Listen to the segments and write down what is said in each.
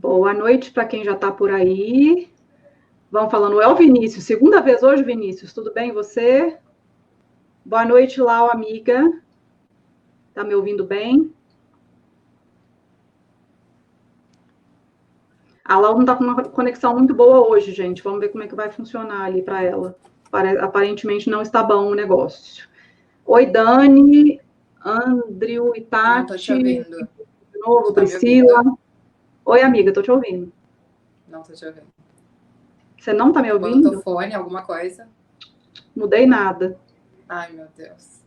Boa noite para quem já está por aí. Vamos falando, é o Vinícius. Segunda vez hoje, Vinícius. Tudo bem você? Boa noite, Lau, amiga. Tá me ouvindo bem? A Lau não está com uma conexão muito boa hoje, gente. Vamos ver como é que vai funcionar ali para ela. Aparentemente não está bom o negócio. Oi, Dani, Andrew e Não tô te Tati. ouvindo. De novo, Tá me Priscila. ouvindo? Oi, amiga, tô te ouvindo. Não tô te ouvindo. Você não tá me Botou ouvindo? fone, alguma coisa? Mudei nada. Ai, meu Deus.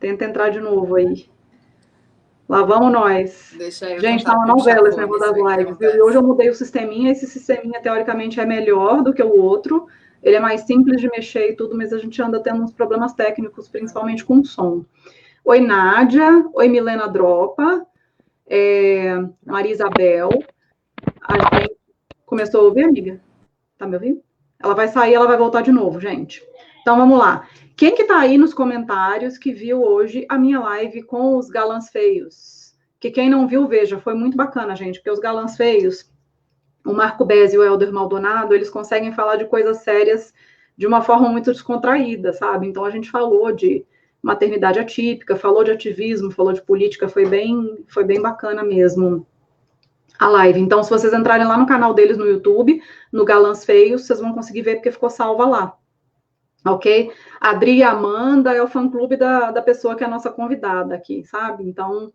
Tenta entrar de novo aí. Lá vamos nós. Deixa eu Gente, tá tentar uma puxar novela esse fone, negócio das ver o que lives, viu? E hoje acontece. eu mudei o sisteminha. Esse sisteminha, teoricamente, é melhor do que o outro. Ele é mais simples de mexer e tudo, mas a gente anda tendo uns problemas técnicos, principalmente com o som. Oi, Nádia. Oi, Milena Dropa. Maria Isabel. A gente começou a ouvir, amiga? Tá me ouvindo? Ela vai sair, ela vai voltar de novo, gente. Então, vamos lá. Quem que tá aí nos comentários que viu hoje a minha live com os galãs feios? Que quem não viu, veja, foi muito bacana, gente, porque os galãs feios, o Marco Bez e o Helder Maldonado, eles conseguem falar de coisas sérias de uma forma muito descontraída, sabe? Então, a gente falou de maternidade atípica, falou de ativismo, falou de política, foi bem bacana mesmo a live. Então, se vocês entrarem lá no canal deles no YouTube, no Galãs Feios, vocês vão conseguir ver porque ficou salva lá. Ok? A Adri e a Amanda é o fã-clube da pessoa que é a nossa convidada aqui, sabe? Então,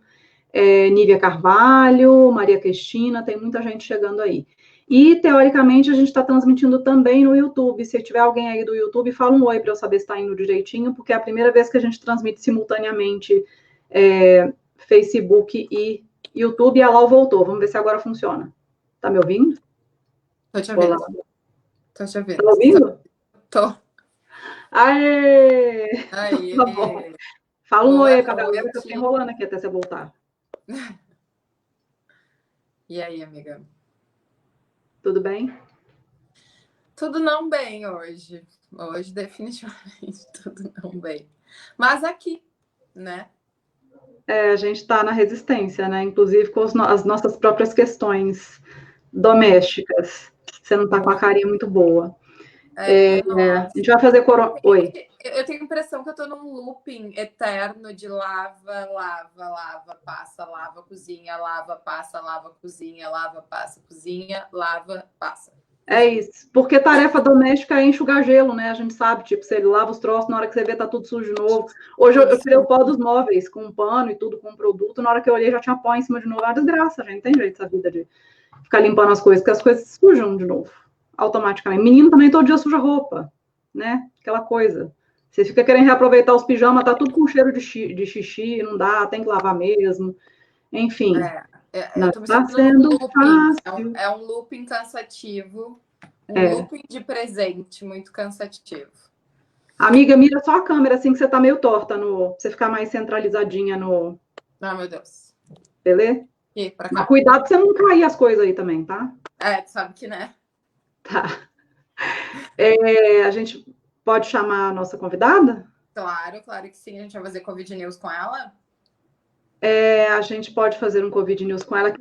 Nívia Carvalho, Maria Cristina, tem muita gente chegando aí. E, teoricamente, a gente está transmitindo também no YouTube. Se tiver alguém aí do YouTube, fala um oi para eu saber se está indo direitinho, porque é a primeira vez que a gente transmite simultaneamente Facebook e YouTube, e a Lau voltou. Vamos ver se agora funciona. Tá me ouvindo? Tô te ouvindo. Olá. Tô te ouvindo. Tá ouvindo? Tô. Aê! Aê. Tá bom. Fala um oi pra galera que eu tô enrolando aqui até você voltar. E aí, amiga? Tudo bem? Tudo não bem hoje. Hoje, definitivamente, tudo não bem. Mas aqui, né? A gente está na resistência, né? Inclusive com as nossas próprias questões domésticas. Você não está com a carinha muito boa. A gente vai fazer corona. Oi. Eu tenho a impressão que eu tô num looping eterno de lava, lava, lava, passa, lava, cozinha, lava, passa, lava, cozinha, lava, passa, cozinha, lava, passa. É isso, porque tarefa doméstica é enxugar gelo, né? A gente sabe, tipo, você lava os troços, na hora que você vê, tá tudo sujo de novo. Hoje eu tirei o pó dos móveis com pano e tudo, com produto. Na hora que eu olhei, já tinha pó em cima de novo. Ah, desgraça, gente. Tem jeito essa vida de ficar limpando as coisas, porque as coisas sujam de novo, automaticamente. Menino também todo dia suja roupa, né? Aquela coisa. Você fica querendo reaproveitar os pijamas, tá tudo com cheiro de xixi, não dá, tem que lavar mesmo. Enfim. Eu Não tô me está sentindo num sendo looping. fácil. É um looping cansativo. Um looping de presente muito cansativo. Amiga, mira só a câmera assim que você tá meio torta, pra você ficar mais centralizadinha no. Ah, meu Deus. Beleza? Mas cuidado pra você não cair as coisas aí também, tá? Tu sabe que, né? Tá. A gente pode chamar a nossa convidada? Claro que sim. A gente vai fazer Covid News com ela? A gente pode fazer um Covid News com ela.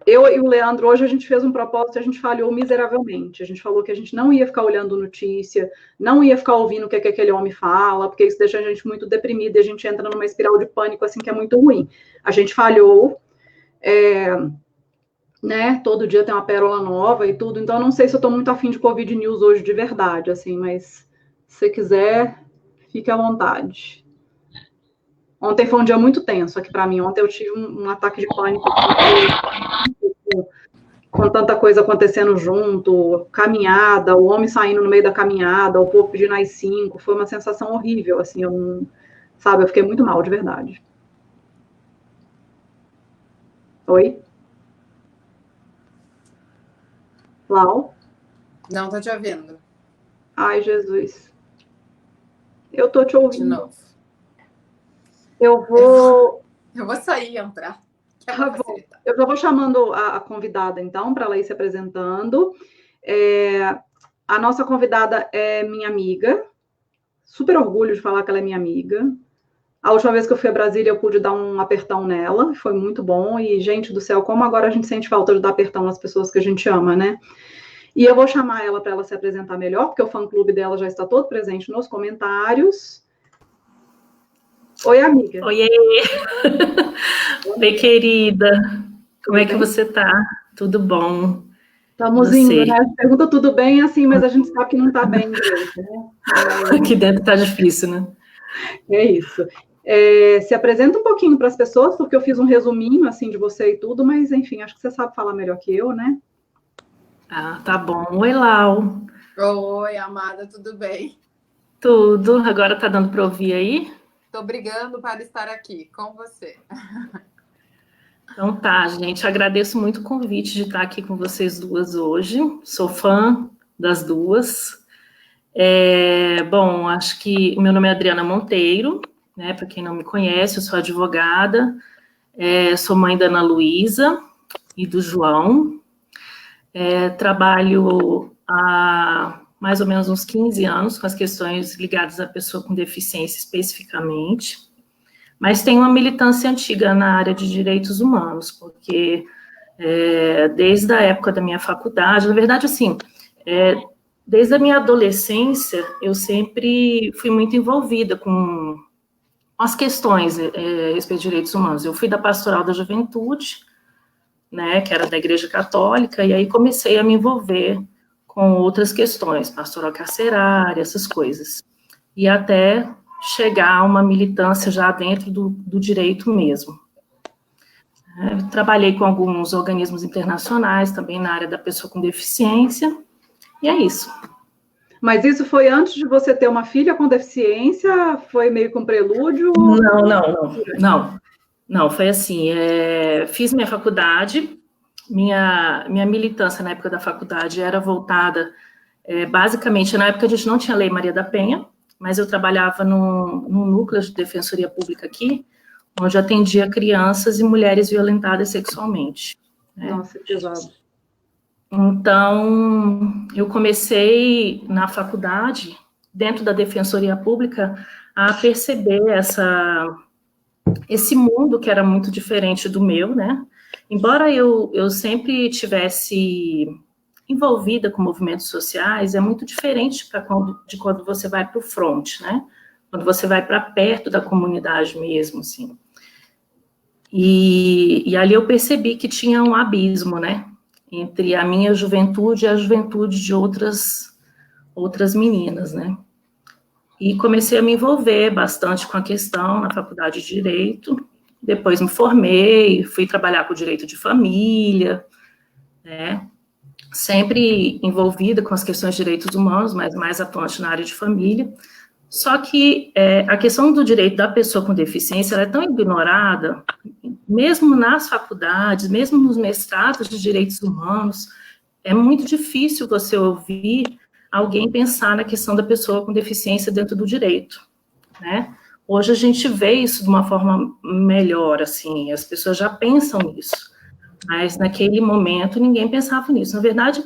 Eu e o Leandro, hoje a gente fez um propósito e a gente falhou miseravelmente. A gente falou que a gente não ia ficar olhando notícia, não ia ficar ouvindo o que aquele homem fala, porque isso deixa a gente muito deprimida e a gente entra numa espiral de pânico, assim, que é muito ruim. A gente falhou, né? Todo dia tem uma pérola nova e tudo, então eu não sei se eu tô muito afim de Covid News hoje de verdade, assim, mas se você quiser, fique à vontade. Ontem foi um dia muito tenso aqui para mim. Ontem eu tive um ataque de pânico com tanta coisa acontecendo junto, caminhada, o homem saindo no meio da caminhada, o povo pedindo as 5, foi uma sensação horrível, assim, sabe, eu fiquei muito mal, de verdade. Oi? Lau? Não, tô te ouvindo. Ai, Jesus. Eu tô te ouvindo. De novo. Eu vou sair e entrar. Tá bom. Eu já vou chamando a convidada, então, para ela ir se apresentando. A nossa convidada é minha amiga. Super orgulho de falar que ela é minha amiga. A última vez que eu fui a Brasília, eu pude dar um apertão nela, foi muito bom. E, gente do céu, como agora a gente sente falta de dar apertão nas pessoas que a gente ama, né? E eu vou chamar ela para ela se apresentar melhor, porque o fã-clube dela já está todo presente nos comentários. Oi, amiga. Oiê! Oi, querida. Como é que você tá? Tudo bom? Estamos indo, né? Pergunta tudo bem, assim, mas a gente sabe que não está bem direito, né? Aqui dentro tá difícil, né? É isso. Se apresenta um pouquinho para as pessoas, porque eu fiz um resuminho, assim, de você e tudo, mas, enfim, acho que você sabe falar melhor que eu, né? Ah, tá bom. Oi, Lau. Oi, amada, tudo bem? Tudo. Agora tá dando para ouvir aí? Tô brigando para estar aqui com você. Então tá, gente. Agradeço muito o convite de estar aqui com vocês duas hoje. Sou fã das duas. Bom, acho que o meu nome é Adriana Monteiro, né? Para quem não me conhece, eu sou advogada, sou mãe da Ana Luísa e do João. Trabalho há mais ou menos uns 15 anos com as questões ligadas à pessoa com deficiência especificamente, mas tenho uma militância antiga na área de direitos humanos, porque desde a época da minha faculdade, na verdade, assim, desde a minha adolescência, eu sempre fui muito envolvida com as questões a respeito de direitos humanos. Eu fui da Pastoral da Juventude, né, que era da Igreja Católica, e aí comecei a me envolver com outras questões, pastoral carcerária, essas coisas. E até chegar a uma militância já dentro do direito mesmo. Trabalhei com alguns organismos internacionais, também na área da pessoa com deficiência, e é isso. Mas isso foi antes de você ter uma filha com deficiência? Foi meio que um prelúdio? Não, foi assim, fiz minha faculdade, minha militância na época da faculdade era voltada, basicamente, na época a gente não tinha Lei Maria da Penha, mas eu trabalhava num núcleo de defensoria pública aqui, onde eu atendia crianças e mulheres violentadas sexualmente. Né? Nossa, que pesado. Então, eu comecei na faculdade, dentro da defensoria pública, a perceber esse mundo que era muito diferente do meu, né? Embora eu sempre tivesse envolvida com movimentos sociais, é muito diferente de quando você vai para o front, né? Quando você vai para perto da comunidade mesmo, assim. E ali eu percebi que tinha um abismo, né? Entre a minha juventude e a juventude de outras meninas, né? E comecei a me envolver bastante com a questão na faculdade de Direito, depois me formei, fui trabalhar com o direito de família, né? Sempre envolvida com as questões de direitos humanos, mas mais atuante na área de família. Só que a questão do direito da pessoa com deficiência ela é tão ignorada, mesmo nas faculdades, mesmo nos mestrados de direitos humanos, é muito difícil você ouvir alguém pensar na questão da pessoa com deficiência dentro do direito, né? Hoje a gente vê isso de uma forma melhor, assim, as pessoas já pensam nisso, mas naquele momento ninguém pensava nisso. Na verdade,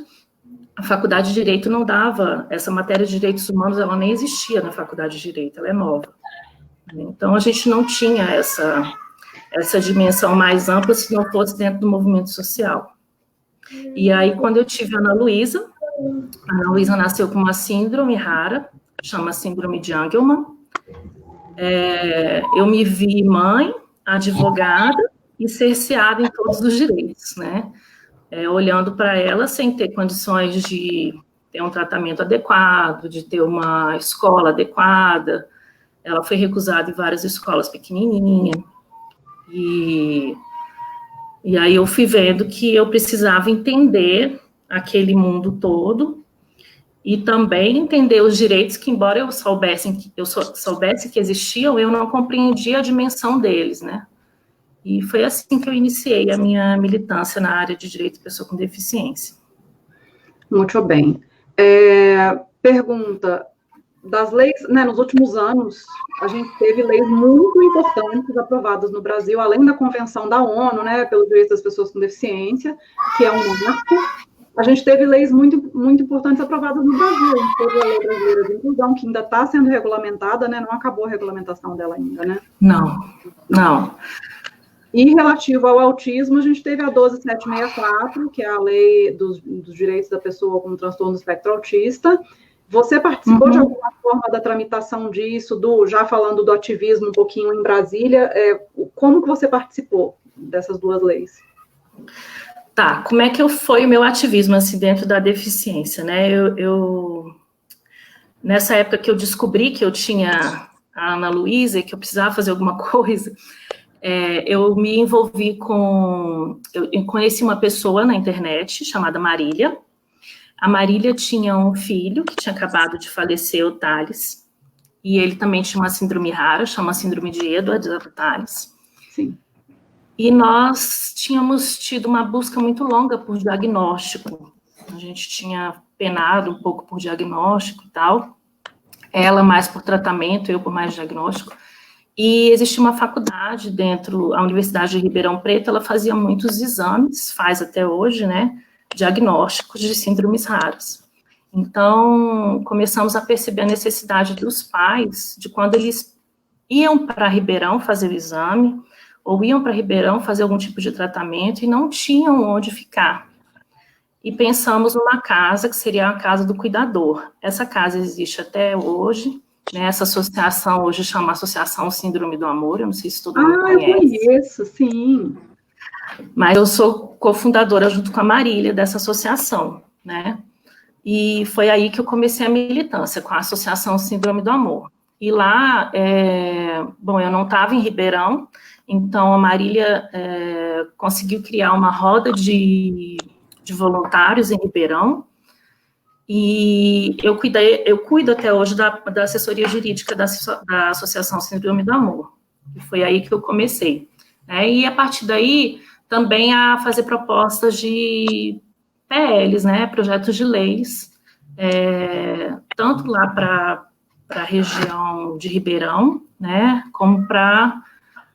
a faculdade de Direito não dava, essa matéria de direitos humanos, ela nem existia na faculdade de Direito, ela é nova. Então, a gente não tinha essa dimensão mais ampla se não fosse dentro do movimento social. E aí, quando eu tive a Ana Luísa nasceu com uma síndrome rara, chama síndrome de Angelman. Eu me vi mãe, advogada e cerceada em todos os direitos, né? Olhando para ela sem ter condições de ter um tratamento adequado, de ter uma escola adequada. Ela foi recusada em várias escolas pequenininhas. E aí eu fui vendo que eu precisava entender aquele mundo todo e também entender os direitos que, embora eu soubesse que existiam, eu não compreendia a dimensão deles, né? E foi assim que eu iniciei a minha militância na área de direito de pessoa com deficiência. Muito bem. Pergunta, das leis, né, nos últimos anos, a gente teve leis muito importantes aprovadas no Brasil, além da Convenção da ONU, né, pelos direitos das pessoas com deficiência, que é um marco, A gente teve leis muito importantes aprovadas no Brasil. A gente teve a Lei Brasileira de Inclusão, que ainda está sendo regulamentada, né? Não acabou a regulamentação dela ainda, né? Não. E relativo ao autismo, a gente teve a 12764, que é a Lei dos Direitos da Pessoa com Transtorno do Espectro Autista. Você participou de alguma forma da tramitação disso, já falando do ativismo um pouquinho em Brasília, como que você participou dessas duas leis? Tá, como é que foi o meu ativismo, assim, dentro da deficiência, né? Nessa época que eu descobri que eu tinha a Ana Luísa e que eu precisava fazer alguma coisa, eu me envolvi eu conheci uma pessoa na internet chamada Marília. A Marília tinha um filho que tinha acabado de falecer, o Thales, e ele também tinha uma síndrome rara, chama síndrome de Edwards Thales. Sim. E nós tínhamos tido uma busca muito longa por diagnóstico. A gente tinha penado um pouco por diagnóstico e tal. Ela mais por tratamento, eu por mais diagnóstico. E existia uma faculdade dentro, a Universidade de Ribeirão Preto, ela fazia muitos exames, faz até hoje, né, diagnósticos de síndromes raras. Então, começamos a perceber a necessidade dos pais, de quando eles iam para Ribeirão fazer o exame, ou iam para Ribeirão fazer algum tipo de tratamento e não tinham onde ficar. E pensamos numa casa que seria a casa do cuidador. Essa casa existe até hoje, né? Essa associação hoje chama Associação Síndrome do Amor, eu não sei se todo mundo conhece. Eu conheço, sim. Mas eu sou cofundadora junto com a Marília dessa associação, né? E foi aí que eu comecei a militância com a Associação Síndrome do Amor. E lá, eu não estava em Ribeirão, então a Marília conseguiu criar uma roda de voluntários em Ribeirão, e eu cuido até hoje da assessoria jurídica da Associação Síndrome do Amor. E foi aí que eu comecei. E a partir daí, também a fazer propostas de PLs, né, projetos de leis, tanto lá para a região de Ribeirão, né, como para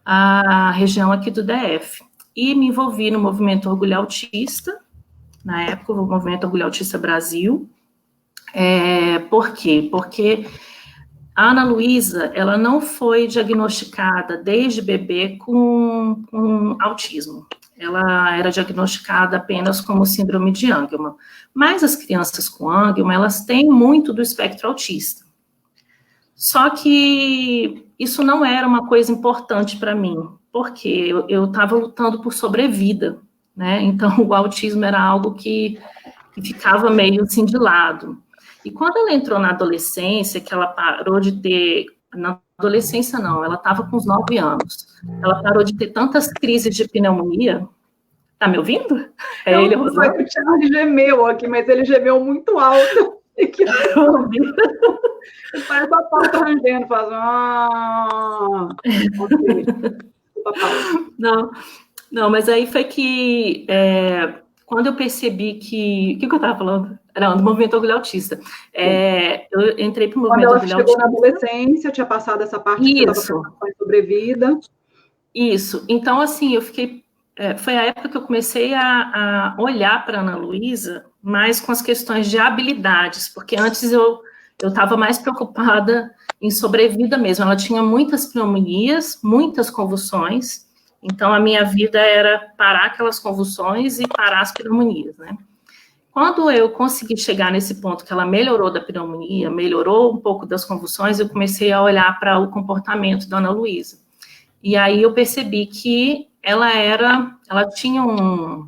a região aqui do DF. E me envolvi no movimento Orgulho Autista, na época, o movimento Orgulho Autista Brasil. Por quê? Porque a Ana Luísa, ela não foi diagnosticada desde bebê com autismo. Ela era diagnosticada apenas como síndrome de Angelman. Mas as crianças com Angelman, elas têm muito do espectro autista. Só que isso não era uma coisa importante para mim, porque eu estava lutando por sobrevida, né? Então, o autismo era algo que ficava meio assim de lado. E quando ela entrou na adolescência, que ela parou de ter... Na adolescência, não, ela estava com uns 9 anos. Ela parou de ter tantas crises de pneumonia. Tá me ouvindo? Ele, Rosana? O Charles gemeu aqui, mas ele gemeu muito alto. Parece a porta rangendo, faz... Não, mas aí foi que... quando eu percebi que... O que eu estava falando? Não, do movimento Orgulho Autista. Eu entrei para o movimento Orgulho Autista. Quando ela chegou na adolescência, tinha passado essa parte que você estava com sobrevida. Isso. Então, assim, eu fiquei... foi a época que eu comecei a olhar para a Ana Luísa mais com as questões de habilidades, porque antes eu estava mais preocupada em sobrevida mesmo. Ela tinha muitas pneumonias, muitas convulsões, então a minha vida era parar aquelas convulsões e parar as pneumonias, né? Quando eu consegui chegar nesse ponto que ela melhorou da pneumonia, melhorou um pouco das convulsões, eu comecei a olhar para o comportamento da Ana Luísa. E aí eu percebi que ela tinha um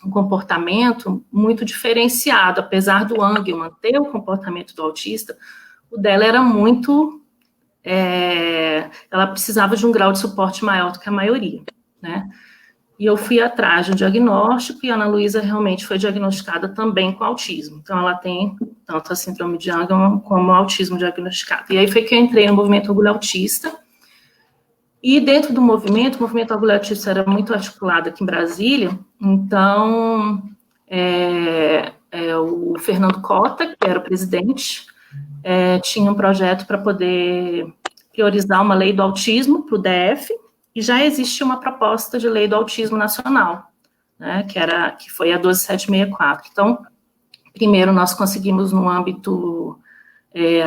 comportamento muito diferenciado, apesar do Angelman ter o comportamento do autista, o dela era muito... ela precisava de um grau de suporte maior do que a maioria, né? E eu fui atrás de um diagnóstico, e a Ana Luísa realmente foi diagnosticada também com autismo. Então, ela tem tanto a síndrome de Angelman como o autismo diagnosticado. E aí foi que eu entrei no movimento Orgulho Autista. E dentro do movimento, o movimento Orgulho Autista era muito articulado aqui em Brasília. Então, o Fernando Cota, que era o presidente, tinha um projeto para poder priorizar uma lei do autismo para o DF, e já existia uma proposta de lei do autismo nacional, né, que foi a 12764. Então, primeiro nós conseguimos no âmbito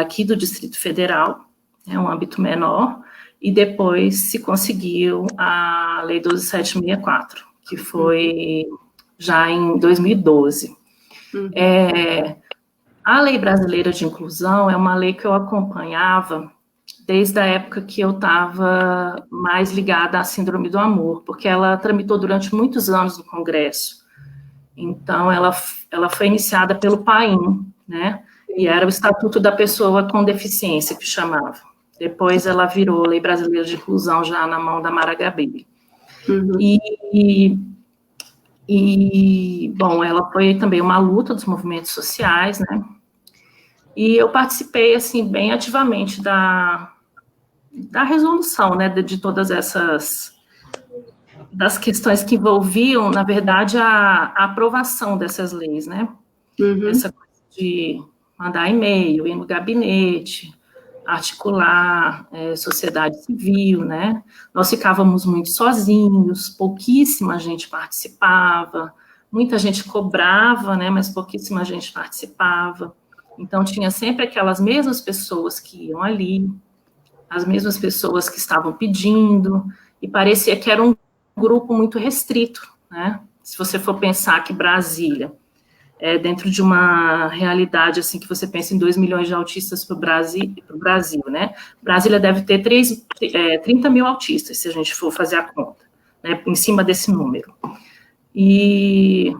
aqui do Distrito Federal, um âmbito menor, e depois se conseguiu a Lei 12764, que foi já em 2012. A Lei Brasileira de Inclusão é uma lei que eu acompanhava desde a época que eu estava mais ligada à Síndrome do Amor, porque ela tramitou durante muitos anos no Congresso. Então, ela foi iniciada pelo PAIN, né? E era o Estatuto da Pessoa com Deficiência, que chamava. Depois ela virou Lei Brasileira de Inclusão, já na mão da Mara Gabrilli. Bom, ela foi também uma luta dos movimentos sociais, né? E eu participei, assim, bem ativamente da resolução, né, de todas essas, das questões que envolviam, na verdade, a aprovação dessas leis, né? Essa coisa de mandar e-mail, ir no gabinete, articular sociedade civil, né? Nós ficávamos muito sozinhos, pouquíssima gente participava, muita gente cobrava, né, mas pouquíssima gente participava. Então, tinha sempre aquelas mesmas pessoas que iam ali, as mesmas pessoas que estavam pedindo, e parecia que era um grupo muito restrito, né? Se você for pensar que Brasília, dentro de uma realidade, assim, que você pensa em 2 milhões de autistas para o Brasil, né? Brasília deve ter 30 mil autistas, se a gente for fazer a conta, né? Em cima desse número. E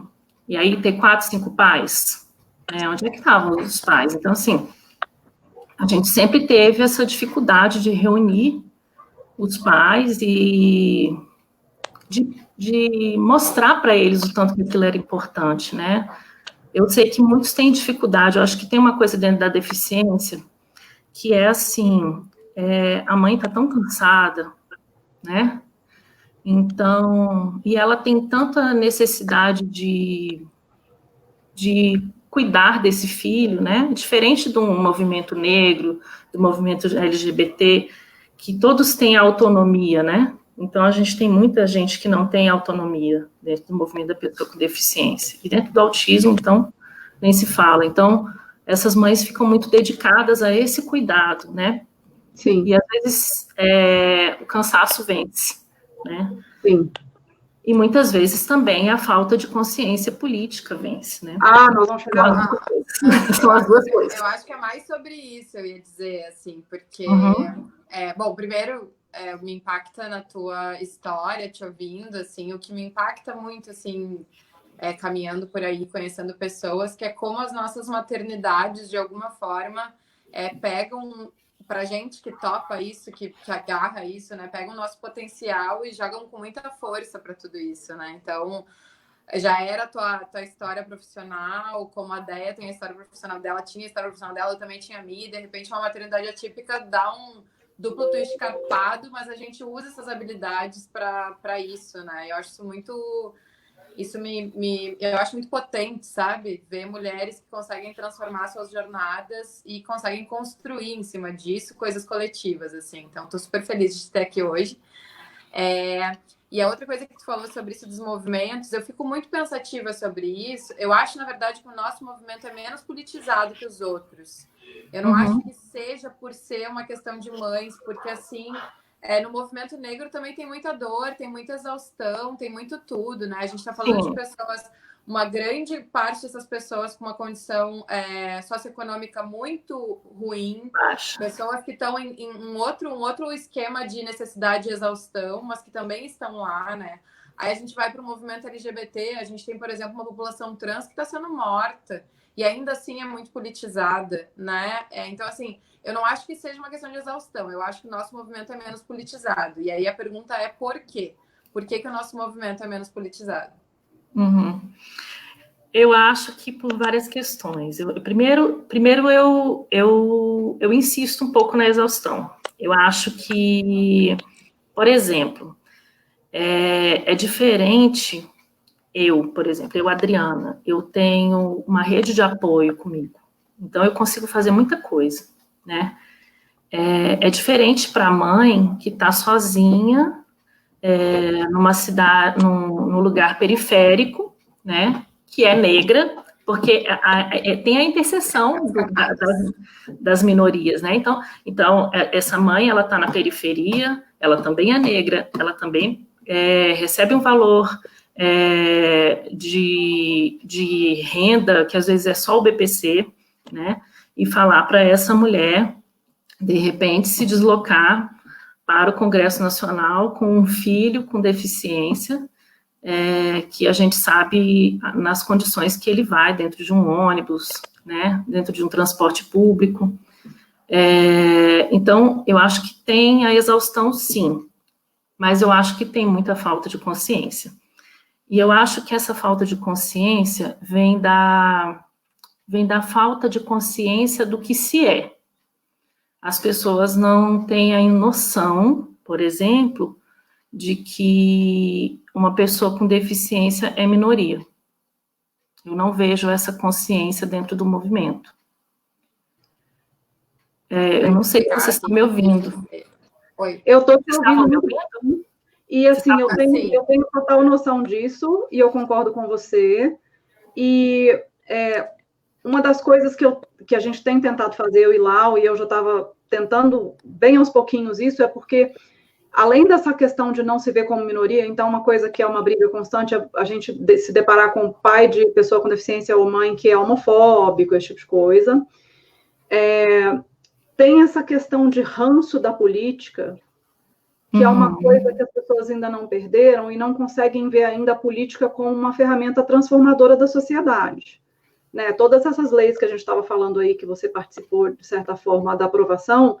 aí ter 4, 5 pais, onde é que estavam os pais? Então, assim, a gente sempre teve essa dificuldade de reunir os pais e de mostrar para eles o tanto que aquilo era importante, né? Eu sei que muitos têm dificuldade, eu acho que tem uma coisa dentro da deficiência, que é assim, a mãe está tão cansada, né? Então, e ela tem tanta necessidade de cuidar desse filho, né? Diferente do movimento negro, do movimento LGBT, que todos têm autonomia, né? Então, a gente tem muita gente que não tem autonomia dentro do movimento da pessoa com deficiência. E dentro do autismo, então, nem se fala. Então, essas mães ficam muito dedicadas a esse cuidado, né? Sim. E, às vezes, o cansaço vence, né? Sim. E, muitas vezes, também a falta de consciência política vence, né? Nós vamos chegar lá. São as duas coisas. Eu acho que é mais sobre isso, eu ia dizer, assim, porque... bom, primeiro... me impacta na tua história, te ouvindo, assim, o que me impacta muito, assim, caminhando por aí, conhecendo pessoas, que é como as nossas maternidades, de alguma forma, pegam, pra gente que topa isso, que agarra isso, né, pegam o nosso potencial e jogam com muita força para tudo isso, né, então... Já era tua história profissional, como a Déia tem a história profissional dela, tinha a história profissional dela, eu também tinha a minha, e de repente uma maternidade atípica dá um duplo twist carpado, mas a gente usa essas habilidades para isso, né? Eu acho isso muito... eu acho muito potente, sabe? Ver mulheres que conseguem transformar suas jornadas e conseguem construir em cima disso coisas coletivas, assim. Então, tô super feliz de te ter aqui hoje. E a outra coisa que tu falou sobre isso dos movimentos, eu fico muito pensativa sobre isso. Eu acho, na verdade, que o nosso movimento é menos politizado que os outros. Eu não acho que seja por ser uma questão de mães, porque, assim, no movimento negro também tem muita dor, tem muita exaustão, tem muito tudo, né? A gente está falando de pessoas... Uma grande parte dessas pessoas com uma condição socioeconômica muito ruim, pessoas que estão em um outro esquema de necessidade e exaustão, mas que também estão lá, né? Aí a gente vai para o movimento LGBT, a gente tem, por exemplo, uma população trans que está sendo morta, e ainda assim é muito politizada, né? Então, assim, eu não acho que seja uma questão de exaustão, eu acho que o nosso movimento é menos politizado. E aí a pergunta é por quê? Por que o nosso movimento é menos politizado? Eu acho que por várias questões. Primeiro eu insisto um pouco na exaustão. Eu acho que, por exemplo, é diferente. Por exemplo, Adriana, eu tenho uma rede de apoio comigo. Então, eu consigo fazer muita coisa, né? É diferente para a mãe que está sozinha, numa cidade, num lugar periférico, né, que é negra, porque tem a interseção das minorias, né? Então, essa mãe, ela está na periferia, ela também é negra, ela também recebe um valor de renda, que às vezes é só o BPC, né? E falar para essa mulher, de repente, se deslocar para o Congresso Nacional com um filho com deficiência, que a gente sabe nas condições que ele vai, dentro de um ônibus, né, dentro de um transporte público. Então, eu acho que tem a exaustão, sim, mas eu acho que tem muita falta de consciência. E eu acho que essa falta de consciência vem da falta de consciência do que se é. As pessoas não têm a noção, por exemplo, de que uma pessoa com deficiência é minoria. Eu não vejo essa consciência dentro do movimento. Eu não sei se vocês estão me ouvindo. Oi. Eu estou te ouvindo. E assim, eu tenho total noção disso, e eu concordo com você. E uma das coisas que a gente tem tentado fazer, eu e Lau, e eu já estava tentando bem aos pouquinhos isso, é porque além dessa questão de não se ver como minoria, então uma coisa que é uma briga constante é a gente se deparar com o pai de pessoa com deficiência ou mãe que é homofóbico, esse tipo de coisa. Tem essa questão de ranço da política, que é uma coisa que as pessoas ainda não perderam e não conseguem ver ainda a política como uma ferramenta transformadora da sociedade. Né? Todas essas leis que a gente estava falando aí, que você participou, de certa forma, da aprovação,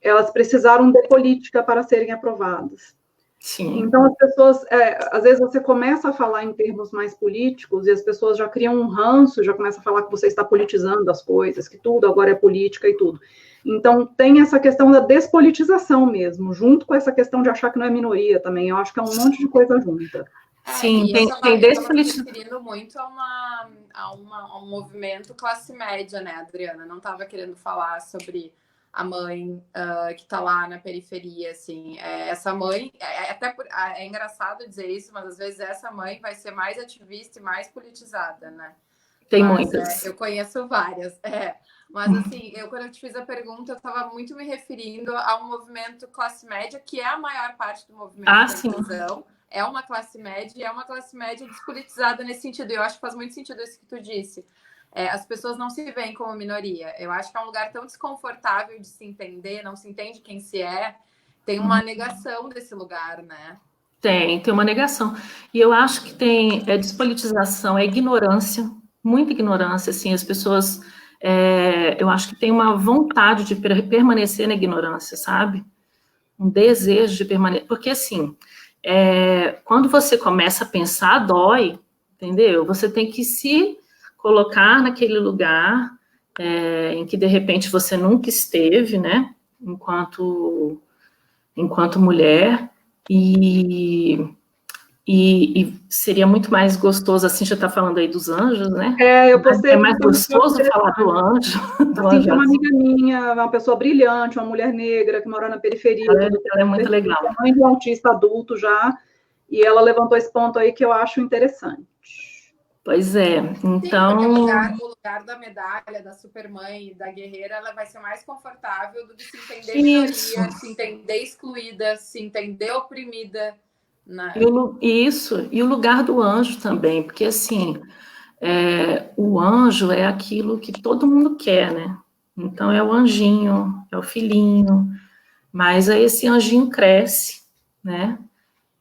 elas precisaram de política para serem aprovadas. Sim. Então, as pessoas, às vezes você começa a falar em termos mais políticos e as pessoas já criam um ranço, já começam a falar que você está politizando as coisas, que tudo agora é política e tudo. Então, tem essa questão da despolitização mesmo, junto com essa questão de achar que não é minoria também. Eu acho que é um monte de coisa junta. Sim, tem despolitização. Eu referindo muito a um movimento classe média, né, Adriana? Não estava querendo falar sobre a mãe que está lá na periferia, assim. Essa mãe, é engraçado dizer isso, mas às vezes essa mãe vai ser mais ativista e mais politizada, né? Tem muitas. Eu conheço várias, Mas, assim, quando eu te fiz a pergunta, eu estava muito me referindo a um movimento classe média, que é a maior parte do movimento da inclusão. É uma classe média, e é uma classe média despolitizada nesse sentido. E eu acho que faz muito sentido isso que tu disse. As pessoas não se veem como minoria. Eu acho que é um lugar tão desconfortável de se entender, não se entende quem se é. Tem uma negação desse lugar, né? Tem uma negação. E eu acho que tem despolitização, ignorância, muita ignorância, assim, as pessoas... eu acho que tem uma vontade de permanecer na ignorância, sabe? Um desejo de permanecer. Porque, assim, quando você começa a pensar, dói, entendeu? Você tem que se colocar naquele lugar em que, de repente, você nunca esteve, né? Enquanto mulher, e seria muito mais gostoso, assim, já está falando aí dos anjos, né? Eu postei. É mais gostoso falar do anjo. Assim, uma amiga minha, uma pessoa brilhante, uma mulher negra que mora na periferia. Ela é muito legal. Mãe de um autista adulto já, e ela levantou esse ponto aí que eu acho interessante. Pois é, então... Sim, o lugar da medalha, da supermãe, da guerreira, ela vai ser mais confortável do que se entender minoria, se entender excluída, se entender oprimida. E o lugar do anjo também, porque, assim, o anjo é aquilo que todo mundo quer, né? Então, é o anjinho, é o filhinho, mas aí esse anjinho cresce, né?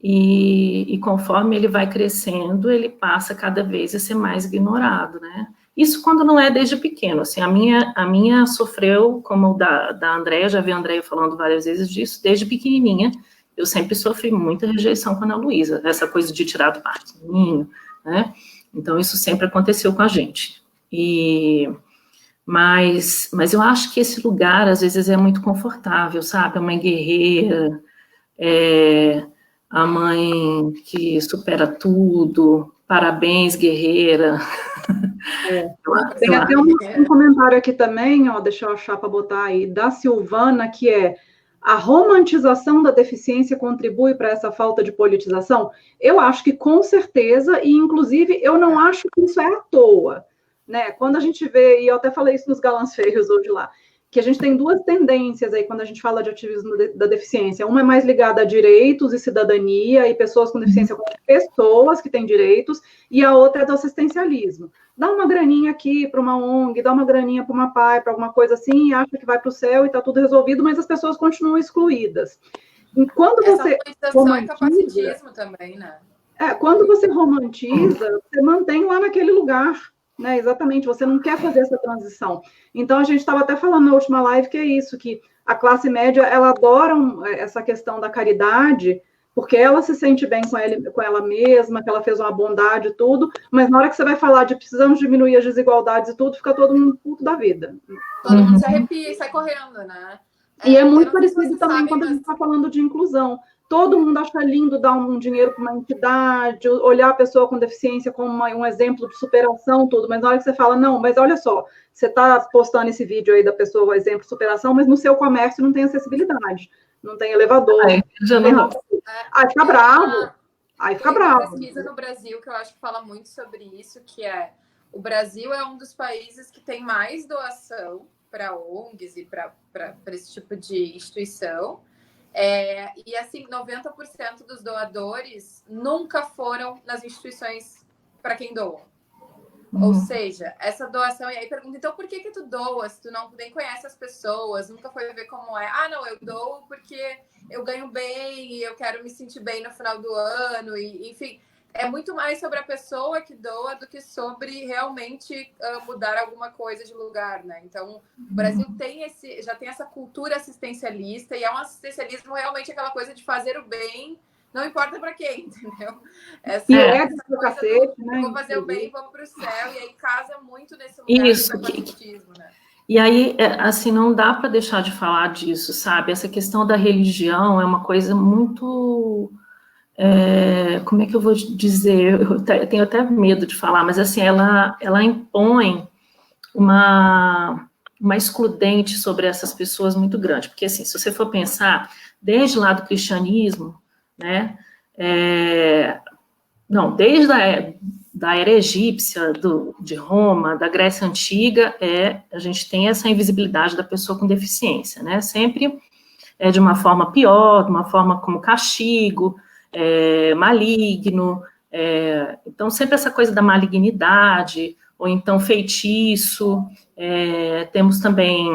E conforme ele vai crescendo, ele passa cada vez a ser mais ignorado, né? Isso quando não é desde pequeno, assim, a minha sofreu, como o da Andréia, já vi a Andréia falando várias vezes disso, desde pequenininha, eu sempre sofri muita rejeição com a Ana Luísa, essa coisa de tirar do parquinho, né? Então, isso sempre aconteceu com a gente. Mas eu acho que esse lugar, às vezes, é muito confortável, sabe? A mãe guerreira, a mãe que supera tudo, parabéns, guerreira. Tem até um comentário aqui também, deixa eu achar para botar aí, da Silvana, que A romantização da deficiência contribui para essa falta de politização? Eu acho que com certeza, e inclusive eu não acho que isso é à toa, né? Quando a gente vê, e eu até falei isso nos Galãs Feios hoje lá, que a gente tem duas tendências aí quando a gente fala de ativismo da deficiência. Uma é mais ligada a direitos e cidadania, e pessoas com deficiência como pessoas que têm direitos, e a outra é do assistencialismo. Dá uma graninha aqui para uma ONG, dá uma graninha para uma PAI, para alguma coisa assim, e acha que vai para o céu e está tudo resolvido, mas as pessoas continuam excluídas. E quando você romantiza, é capacitismo também, né? Quando você romantiza, você mantém lá naquele lugar, né? Exatamente, você não quer fazer essa transição. Então, a gente estava até falando na última live que é isso, que a classe média, ela adora essa questão da caridade, porque ela se sente bem com ela mesma, que ela fez uma bondade e tudo, mas na hora que você vai falar de precisamos diminuir as desigualdades e tudo, fica todo mundo puto da vida. Todo mundo se arrepia e sai correndo, né? E é muito parecido também quando a gente está falando de inclusão. Todo mundo acha lindo dar um dinheiro para uma entidade, olhar a pessoa com deficiência como um exemplo de superação, tudo, mas na hora que você fala, não, mas olha só, você está postando esse vídeo aí da pessoa, o exemplo de superação, mas no seu comércio não tem acessibilidade, não tem elevador. Aí fica bravo. Aí fica bravo. Tem uma pesquisa no Brasil que eu acho que fala muito sobre isso, que é o Brasil é um dos países que tem mais doação para ONGs e para esse tipo de instituição. E assim, 90% dos doadores nunca foram nas instituições para quem doam. Ou seja, essa doação, e aí pergunta, então por que tu doas se tu não nem conhece as pessoas, nunca foi ver como é? Ah, não, eu dou porque eu ganho bem e eu quero me sentir bem no final do ano, e enfim, é muito mais sobre a pessoa que doa do que sobre realmente mudar alguma coisa de lugar, né? Então, o Brasil já tem essa cultura assistencialista, e é um assistencialismo realmente aquela coisa de fazer o bem, não importa para quem, entendeu? Essa cacete, né? Vou fazer o bem, vou para o céu, e aí casa muito nesse lugar do capacitismo, né? E aí, assim, não dá para deixar de falar disso, sabe? Essa questão da religião é uma coisa muito... como é que eu vou dizer? Eu tenho até medo de falar, mas assim, ela impõe uma excludente sobre essas pessoas muito grande, porque assim, se você for pensar, desde lá do cristianismo, né, desde da era egípcia, de Roma, da Grécia Antiga, a gente tem essa invisibilidade da pessoa com deficiência, né, sempre de uma forma pior, de uma forma como castigo, maligno, então sempre essa coisa da malignidade, ou então feitiço, temos também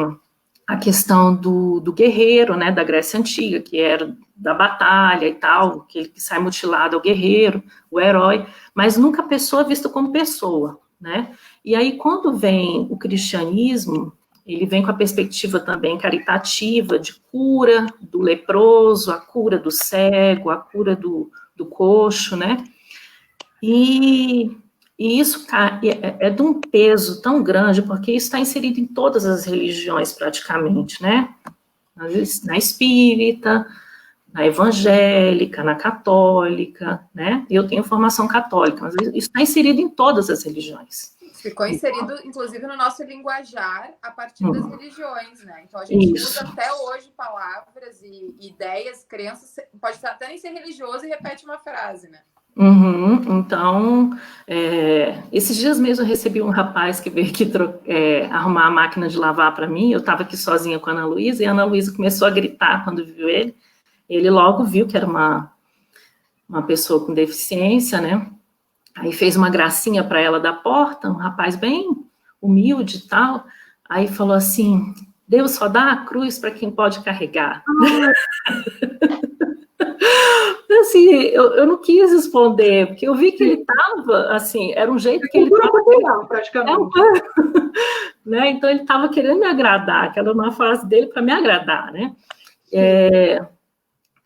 a questão do guerreiro, né, da Grécia Antiga, que era da batalha e tal, que sai mutilado é o guerreiro, o herói, mas nunca a pessoa vista como pessoa, né, e aí quando vem o cristianismo, ele vem com a perspectiva também caritativa, de cura do leproso, a cura do cego, a cura do coxo, né? E isso é de um peso tão grande, porque isso está inserido em todas as religiões, praticamente, né? Na espírita, na evangélica, na católica, né? Eu tenho formação católica, mas isso está inserido em todas as religiões. Ficou inserido, inclusive, no nosso linguajar a partir das religiões, né? Então, a gente usa até hoje palavras e ideias, crenças, pode até nem ser religioso e repete uma frase, né? Então, esses dias mesmo eu recebi um rapaz que veio aqui arrumar a máquina de lavar para mim, eu estava aqui sozinha com a Ana Luísa, e a Ana Luísa começou a gritar quando viu ele logo viu que era uma pessoa com deficiência, né? Aí fez uma gracinha para ela da porta, um rapaz bem humilde e tal, aí falou assim, Deus só dá a cruz para quem pode carregar. Assim, eu não quis responder, porque eu vi que ele estava, assim, era um jeito que ele estava... praticamente. Né? Então, ele estava querendo me agradar, aquela uma fase dele para me agradar, né?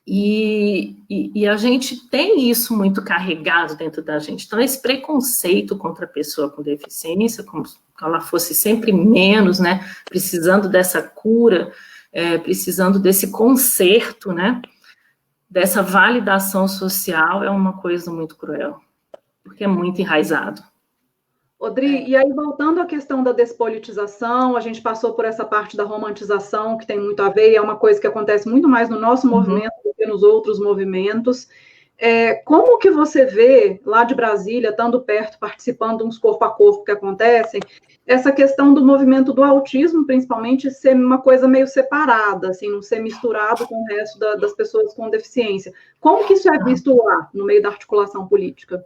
E a gente tem isso muito carregado dentro da gente. Então, esse preconceito contra a pessoa com deficiência, como se ela fosse sempre menos, né? Precisando dessa cura, precisando desse conserto, né? Dessa validação social, é uma coisa muito cruel, porque é muito enraizado. Odri, e aí voltando à questão da despolitização, a gente passou por essa parte da romantização, que tem muito a ver, e é uma coisa que acontece muito mais no nosso movimento do que nos outros movimentos. Como que você vê, lá de Brasília, estando perto, participando uns corpo a corpo que acontecem, essa questão do movimento do autismo, principalmente, ser uma coisa meio separada, assim, não ser misturado com o resto das pessoas com deficiência. Como que isso é visto lá, no meio da articulação política?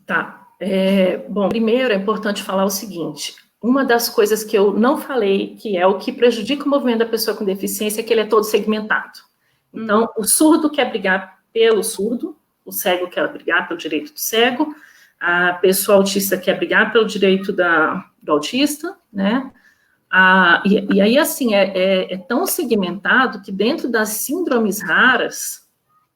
Tá. Bom, primeiro é importante falar o seguinte: uma das coisas que eu não falei, que é o que prejudica o movimento da pessoa com deficiência, é que ele é todo segmentado. Então, o surdo quer brigar pelo surdo, o cego quer brigar pelo direito do cego, a pessoa autista quer brigar pelo direito do autista, né? E aí, assim, é tão segmentado que dentro das síndromes raras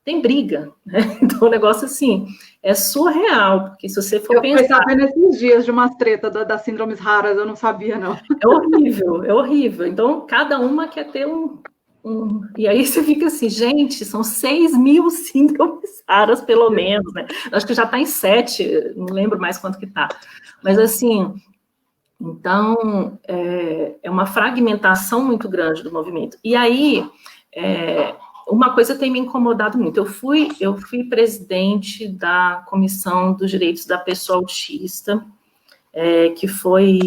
tem briga, né? Então, o negócio, assim, é surreal, porque se você for pensar... Eu fui sabendo esses dias de umas tretas das síndromes raras, eu não sabia, não. É horrível, é horrível. Então, cada uma quer ter E aí você fica assim, gente, são 6.000 síndromes raras, pelo menos, né? Acho que já está em 7, não lembro mais quanto que está. Mas, assim, então, é uma fragmentação muito grande do movimento. E aí, uma coisa tem me incomodado muito. Eu fui presidente da Comissão dos Direitos da Pessoa Autista, que foi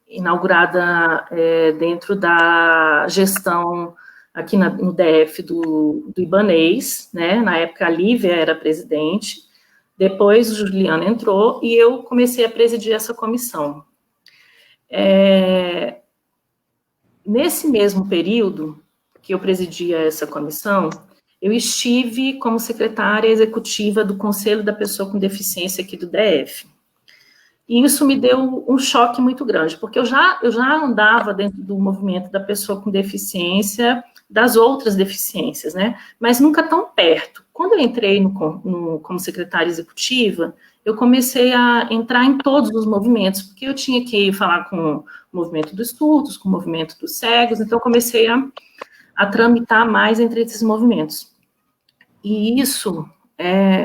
inaugurada dentro da gestão aqui no DF do Ibanez, né? Na época a Lívia era presidente, depois o Juliano entrou e eu comecei a presidir essa comissão. Nesse mesmo período que eu presidia essa comissão, eu estive como secretária executiva do Conselho da Pessoa com Deficiência aqui do DF. E isso me deu um choque muito grande, porque eu já andava dentro do movimento da pessoa com deficiência, das outras deficiências, né? Mas nunca tão perto. Quando eu entrei como secretária executiva, eu comecei a entrar em todos os movimentos, porque eu tinha que falar com o movimento dos surdos, com o movimento dos cegos, então eu comecei a tramitar mais entre esses movimentos. E isso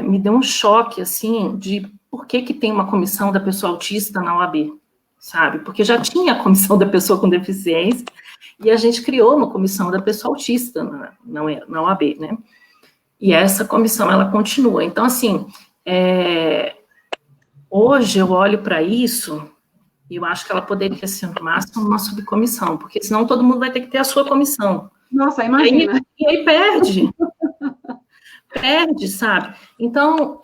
me deu um choque, assim, de por que tem uma comissão da pessoa autista na OAB, sabe? Porque já tinha a comissão da pessoa com deficiência e a gente criou uma comissão da pessoa autista na OAB, né? E essa comissão, ela continua. Então, assim, hoje eu olho para isso e eu acho que ela poderia ser, no máximo, uma subcomissão, porque senão todo mundo vai ter que ter a sua comissão. Nossa, imagina. E aí perde. Perde, sabe? Então,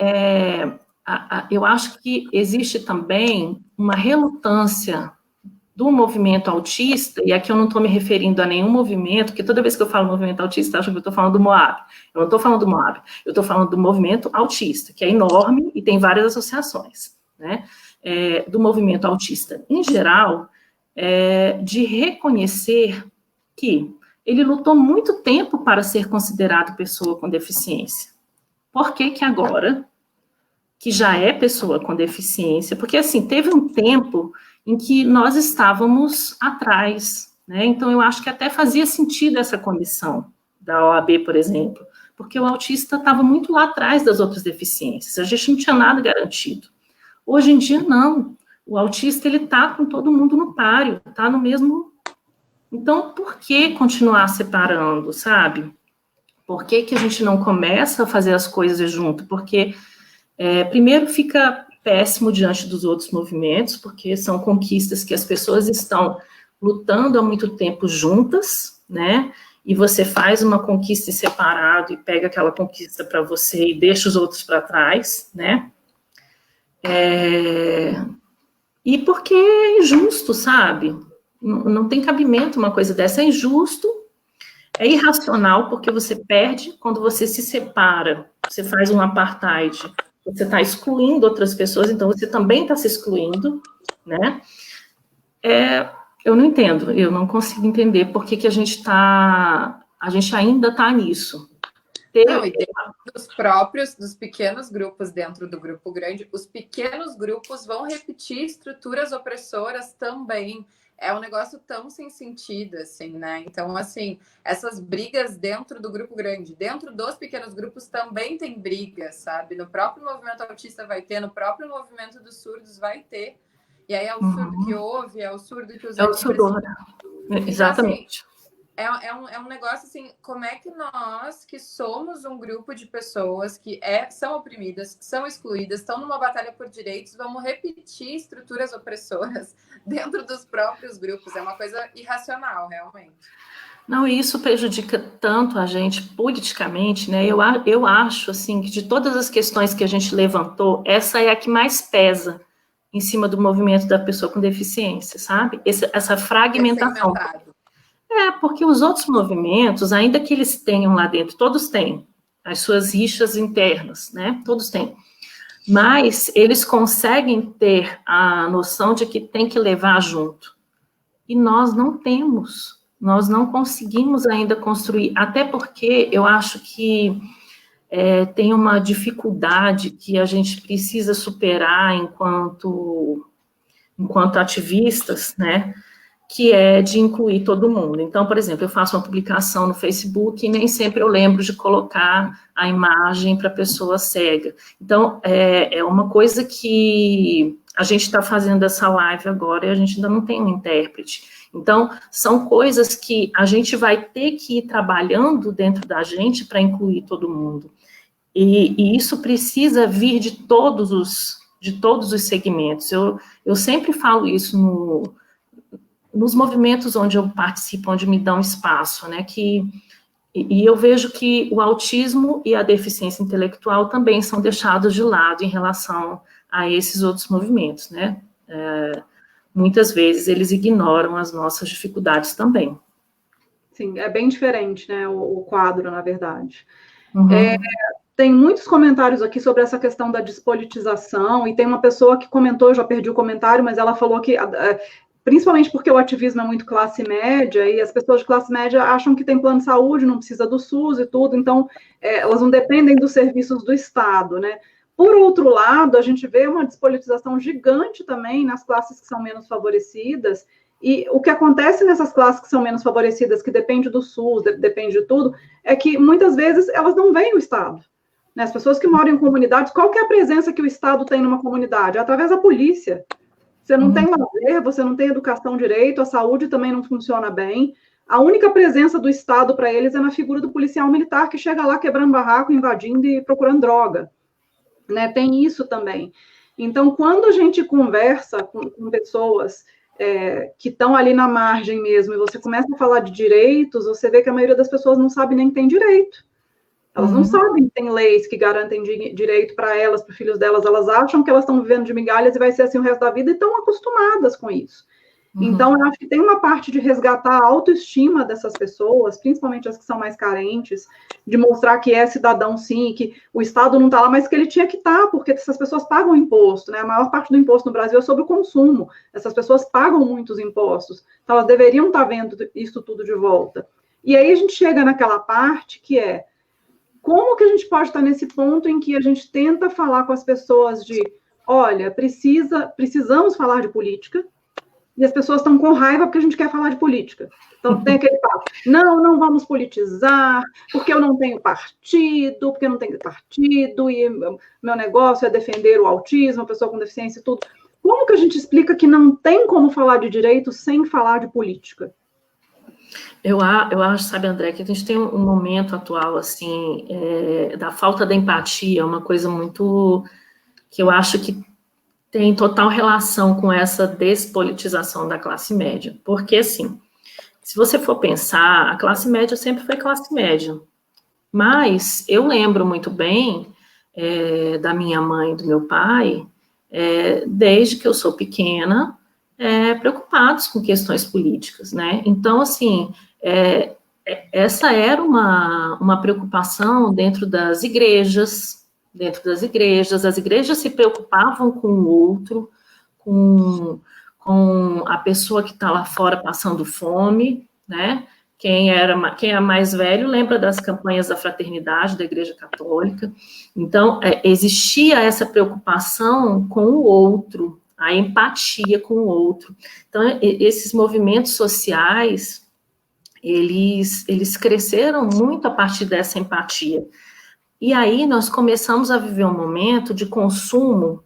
eu acho que existe também uma relutância do movimento autista, e aqui eu não estou me referindo a nenhum movimento, porque toda vez que eu falo movimento autista, eu acho que eu estou falando do Moab. Eu não estou falando do Moab, eu estou falando do movimento autista, que é enorme e tem várias associações, né? Do movimento autista em geral, de reconhecer que ele lutou muito tempo para ser considerado pessoa com deficiência. Por que agora, que já é pessoa com deficiência, porque assim, teve um tempo em que nós estávamos atrás, né? Então eu acho que até fazia sentido essa comissão da OAB, por exemplo, porque o autista estava muito lá atrás das outras deficiências, a gente não tinha nada garantido. Hoje em dia, não. O autista, ele está com todo mundo no páreo, está no mesmo... Então, por que continuar separando, sabe? Por que a gente não começa a fazer as coisas junto? Porque, primeiro, fica péssimo diante dos outros movimentos, porque são conquistas que as pessoas estão lutando há muito tempo juntas, né? E você faz uma conquista em separado e pega aquela conquista para você e deixa os outros para trás, né? E porque é injusto, sabe? Não tem cabimento uma coisa dessa, é injusto, é irracional, porque você perde quando você se separa, você faz um apartheid, você está excluindo outras pessoas, então você também está se excluindo, né? Eu não entendo, eu não consigo entender por que a gente ainda está nisso. Não, e dentro dos pequenos grupos dentro do grupo grande, os pequenos grupos vão repetir estruturas opressoras também. é um negócio tão sem sentido, assim, né? Então, assim, essas brigas dentro do grupo grande, dentro dos pequenos grupos também tem brigas, sabe? No próprio movimento autista vai ter, no próprio movimento dos surdos vai ter. E aí é o surdo que ouve, é o surdo que usa... É o surdo, exatamente. Então, assim, é um negócio assim, como é que nós, que somos um grupo de pessoas que são oprimidas, que são excluídas, estão numa batalha por direitos, vamos repetir estruturas opressoras dentro dos próprios grupos? É uma coisa irracional, realmente. Não, e isso prejudica tanto a gente politicamente, né? Eu acho, assim, que de todas as questões que a gente levantou, essa é a que mais pesa em cima do movimento da pessoa com deficiência, sabe? Essa fragmentação. Porque os outros movimentos, ainda que eles tenham lá dentro, todos têm as suas rixas internas, né? Todos têm. Mas eles conseguem ter a noção de que tem que levar junto. E nós não temos. Nós não conseguimos ainda construir. Até porque eu acho que tem uma dificuldade que a gente precisa superar enquanto ativistas, né? Que é de incluir todo mundo. Então, por exemplo, eu faço uma publicação no Facebook e nem sempre eu lembro de colocar a imagem para a pessoa cega. Então, é uma coisa que a gente está fazendo essa live agora e a gente ainda não tem um intérprete. Então, são coisas que a gente vai ter que ir trabalhando dentro da gente para incluir todo mundo. E isso precisa vir de todos os segmentos. Eu sempre falo isso nos movimentos onde eu participo, onde me dão espaço, né, e eu vejo que o autismo e a deficiência intelectual também são deixados de lado em relação a esses outros movimentos, né, muitas vezes eles ignoram as nossas dificuldades também. Sim, é bem diferente, né, o quadro, na verdade. Uhum. Tem muitos comentários aqui sobre essa questão da despolitização, e tem uma pessoa que comentou, eu já perdi o comentário, mas ela falou que principalmente porque o ativismo é muito classe média, e as pessoas de classe média acham que tem plano de saúde, não precisa do SUS e tudo, então elas não dependem dos serviços do Estado, né? Por outro lado, a gente vê uma despolitização gigante também nas classes que são menos favorecidas, e o que acontece nessas classes que são menos favorecidas, que depende do SUS, depende de tudo, é que muitas vezes elas não veem o Estado. Né? As pessoas que moram em comunidades, qual que é a presença que o Estado tem numa comunidade? É através da polícia. Você não tem lazer, você não tem educação direito, a saúde também não funciona bem. A única presença do Estado para eles é na figura do policial militar que chega lá quebrando barraco, invadindo e procurando droga. Né? Tem isso também. Então, quando a gente conversa com pessoas que estão ali na margem mesmo, e você começa a falar de direitos, você vê que a maioria das pessoas não sabe nem que tem direito. Elas não sabem que tem leis que garantem direito para elas, para os filhos delas. Elas acham que elas estão vivendo de migalhas e vai ser assim o resto da vida e estão acostumadas com isso. Então, eu acho que tem uma parte de resgatar a autoestima dessas pessoas, principalmente as que são mais carentes, de mostrar que é cidadão, sim, que o Estado não está lá, mas que ele tinha que estar, porque essas pessoas pagam imposto, né? A maior parte do imposto no Brasil é sobre o consumo. Essas pessoas pagam muitos impostos. Então, elas deveriam estar vendo isso tudo de volta. E aí a gente chega naquela parte que é como que a gente pode estar nesse ponto em que a gente tenta falar com as pessoas de, olha, precisamos falar de política, e as pessoas estão com raiva porque a gente quer falar de política. Então, tem aquele papo, não vamos politizar, porque eu não tenho partido, porque eu não tenho partido, e meu negócio é defender o autismo, a pessoa com deficiência e tudo. Como que a gente explica que não tem como falar de direito sem falar de política? Eu acho, sabe, André, que a gente tem um momento atual, assim, da falta da empatia, uma coisa muito, que eu acho que tem total relação com essa despolitização da classe média. Porque, assim, se você for pensar, a classe média sempre foi classe média. Mas eu lembro muito bem da minha mãe e do meu pai, desde que eu sou pequena, preocupados com questões políticas, né? Então, assim, essa era uma preocupação dentro das igrejas. As igrejas se preocupavam com o outro, com a pessoa que está lá fora passando fome, né? Quem é mais velho lembra das campanhas da fraternidade da Igreja Católica. Então, existia essa preocupação com o outro, a empatia com o outro. Então, esses movimentos sociais, eles cresceram muito a partir dessa empatia. E aí nós começamos a viver um momento de consumo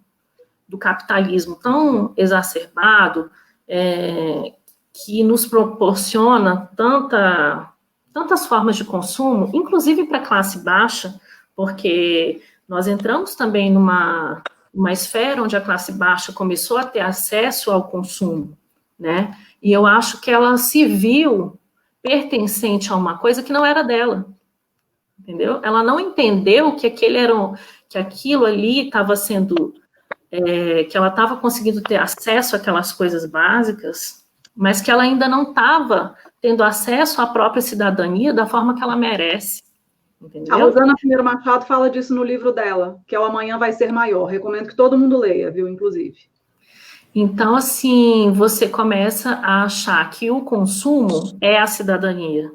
do capitalismo tão exacerbado, que nos proporciona tantas formas de consumo, inclusive para a classe baixa, porque nós entramos também numa esfera onde a classe baixa começou a ter acesso ao consumo, né? E eu acho que ela se viu pertencente a uma coisa que não era dela, entendeu? Ela não entendeu que aquilo ali estava sendo, que ela estava conseguindo ter acesso àquelas coisas básicas, mas que ela ainda não estava tendo acesso à própria cidadania da forma que ela merece. Entendeu? A Rosana Pinheiro Machado fala disso no livro dela, que é O Amanhã Vai Ser Maior. Recomendo que todo mundo leia, viu, inclusive. Então, assim, você começa a achar que o consumo é a cidadania,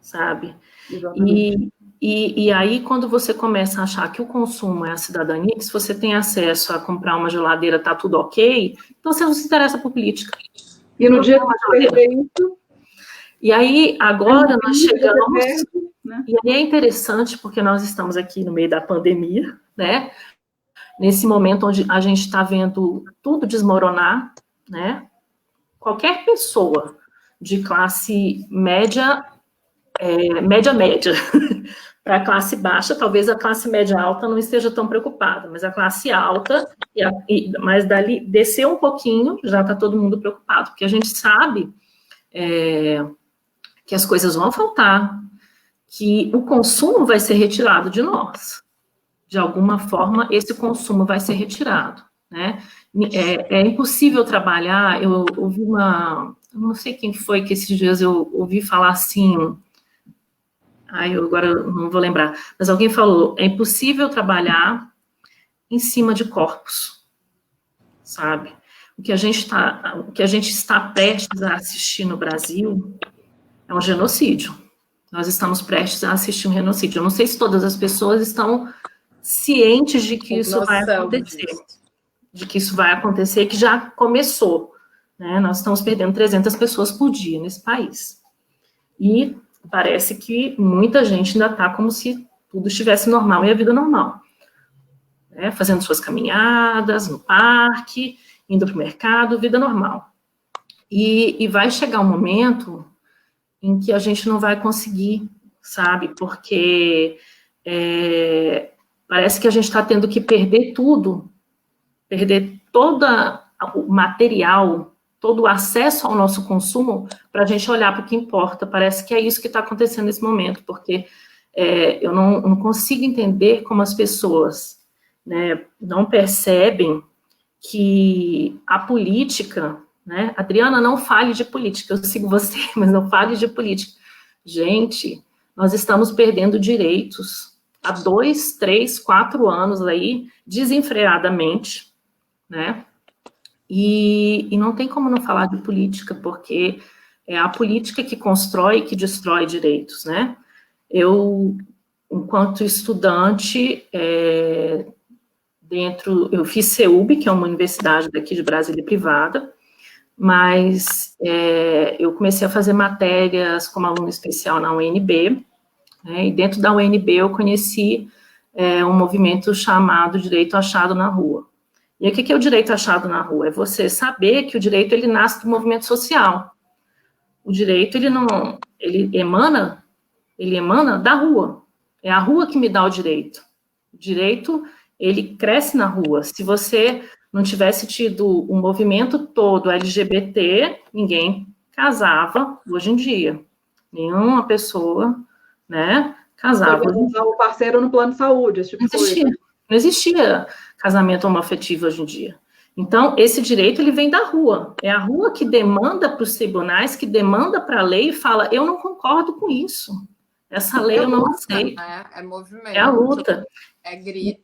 sabe? Exatamente. E aí, quando você começa a achar que o consumo é a cidadania, que se você tem acesso a comprar uma geladeira, tá tudo ok, então você não se interessa por política. E no dia que você perder isso... E aí, agora nós chegamos... Né? E aí é interessante, porque nós estamos aqui no meio da pandemia, né? Nesse momento onde a gente está vendo tudo desmoronar, né? Qualquer pessoa de classe média, média, para a classe baixa, talvez a classe média alta não esteja tão preocupada, mas a classe alta, mas dali descer um pouquinho, já está todo mundo preocupado, porque a gente sabe que as coisas vão faltar, que o consumo vai ser retirado de nós. De alguma forma, esse consumo vai ser retirado, né? É impossível trabalhar, eu ouvi eu não sei quem foi que esses dias eu ouvi falar assim, eu agora não vou lembrar, mas alguém falou, é impossível trabalhar em cima de corpos, sabe? O que a gente está prestes a assistir no Brasil é um genocídio. Nós estamos prestes a assistir um genocídio. Eu não sei se todas as pessoas estão cientes de que isso vai acontecer. De que isso vai acontecer, que já começou. Né? Nós estamos perdendo 300 pessoas por dia nesse país. E parece que muita gente ainda está como se tudo estivesse normal e a vida normal. Né? Fazendo suas caminhadas no parque, indo para o mercado, vida normal. E vai chegar um momento em que a gente não vai conseguir, sabe? Porque parece que a gente está tendo que perder tudo, perder todo o material, todo o acesso ao nosso consumo, para a gente olhar para o que importa. Parece que é isso que está acontecendo nesse momento, porque eu não consigo entender como as pessoas, né, não percebem que a política... Né? Adriana, não fale de política, eu sigo você, mas não fale de política. Gente, nós estamos perdendo direitos há 2, 3, 4 anos aí, desenfreadamente, né? E não tem como não falar de política, porque é a política que constrói e que destrói direitos, né? Eu, enquanto estudante, eu fiz CEUB, que é uma universidade daqui de Brasília privada, mas eu comecei a fazer matérias como aluno especial na UNB, né, e dentro da UNB eu conheci um movimento chamado Direito Achado na Rua. E o que é o direito achado na rua? É você saber que o direito, ele nasce do movimento social. O direito, ele emana da rua. É a rua que me dá o direito. O direito, ele cresce na rua. Se você não tivesse tido o movimento todo LGBT, ninguém casava hoje em dia. Nenhuma pessoa, né, casava. O parceiro no plano de saúde, esse tipo de coisa. Não existia casamento homoafetivo hoje em dia. Então, esse direito, ele vem da rua. É a rua que demanda para os tribunais, que demanda para a lei e fala, eu não concordo com isso. Essa lei eu não aceito. Né? É movimento. É a luta. É grito.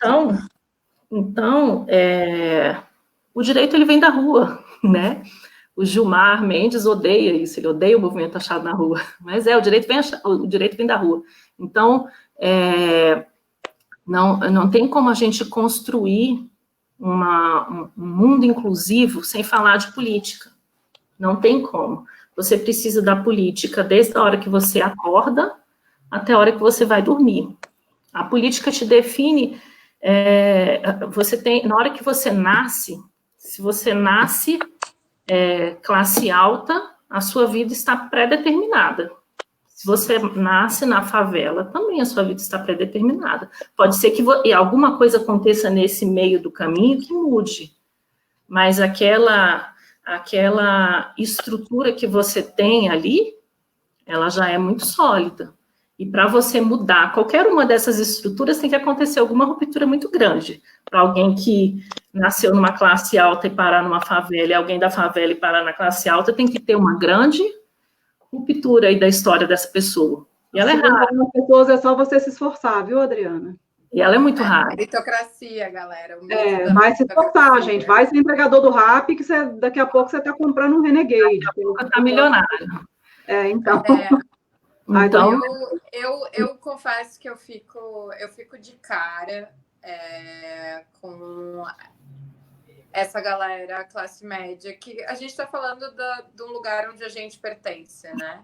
Então, o direito, ele vem da rua, né? O Gilmar Mendes odeia isso, ele odeia o movimento achado na rua. Mas o direito vem da rua. Então, não tem como a gente construir um mundo inclusivo sem falar de política. Não tem como. Você precisa da política desde a hora que você acorda até a hora que você vai dormir. A política te define, na hora que você nasce, se você nasce classe alta, a sua vida está pré-determinada. Se você nasce na favela, também a sua vida está pré-determinada. Pode ser que alguma coisa aconteça nesse meio do caminho que mude, mas aquela estrutura que você tem ali, ela já é muito sólida. E para você mudar qualquer uma dessas estruturas, tem que acontecer alguma ruptura muito grande. Para alguém que nasceu numa classe alta e parar numa favela, e alguém da favela e parar na classe alta, tem que ter uma grande ruptura aí da história dessa pessoa. E ela é rara. Algumas pessoas é só você se esforçar, viu, Adriana? E ela é muito rara. Meritocracia, galera. Vai se esforçar, gente. Vai ser entregador do Rap, que daqui a pouco você está comprando um Renegade. Daqui a pouco está milionário. Então... Então, eu confesso que eu fico de cara com essa galera classe média, que a gente está falando de um lugar onde a gente pertence, né?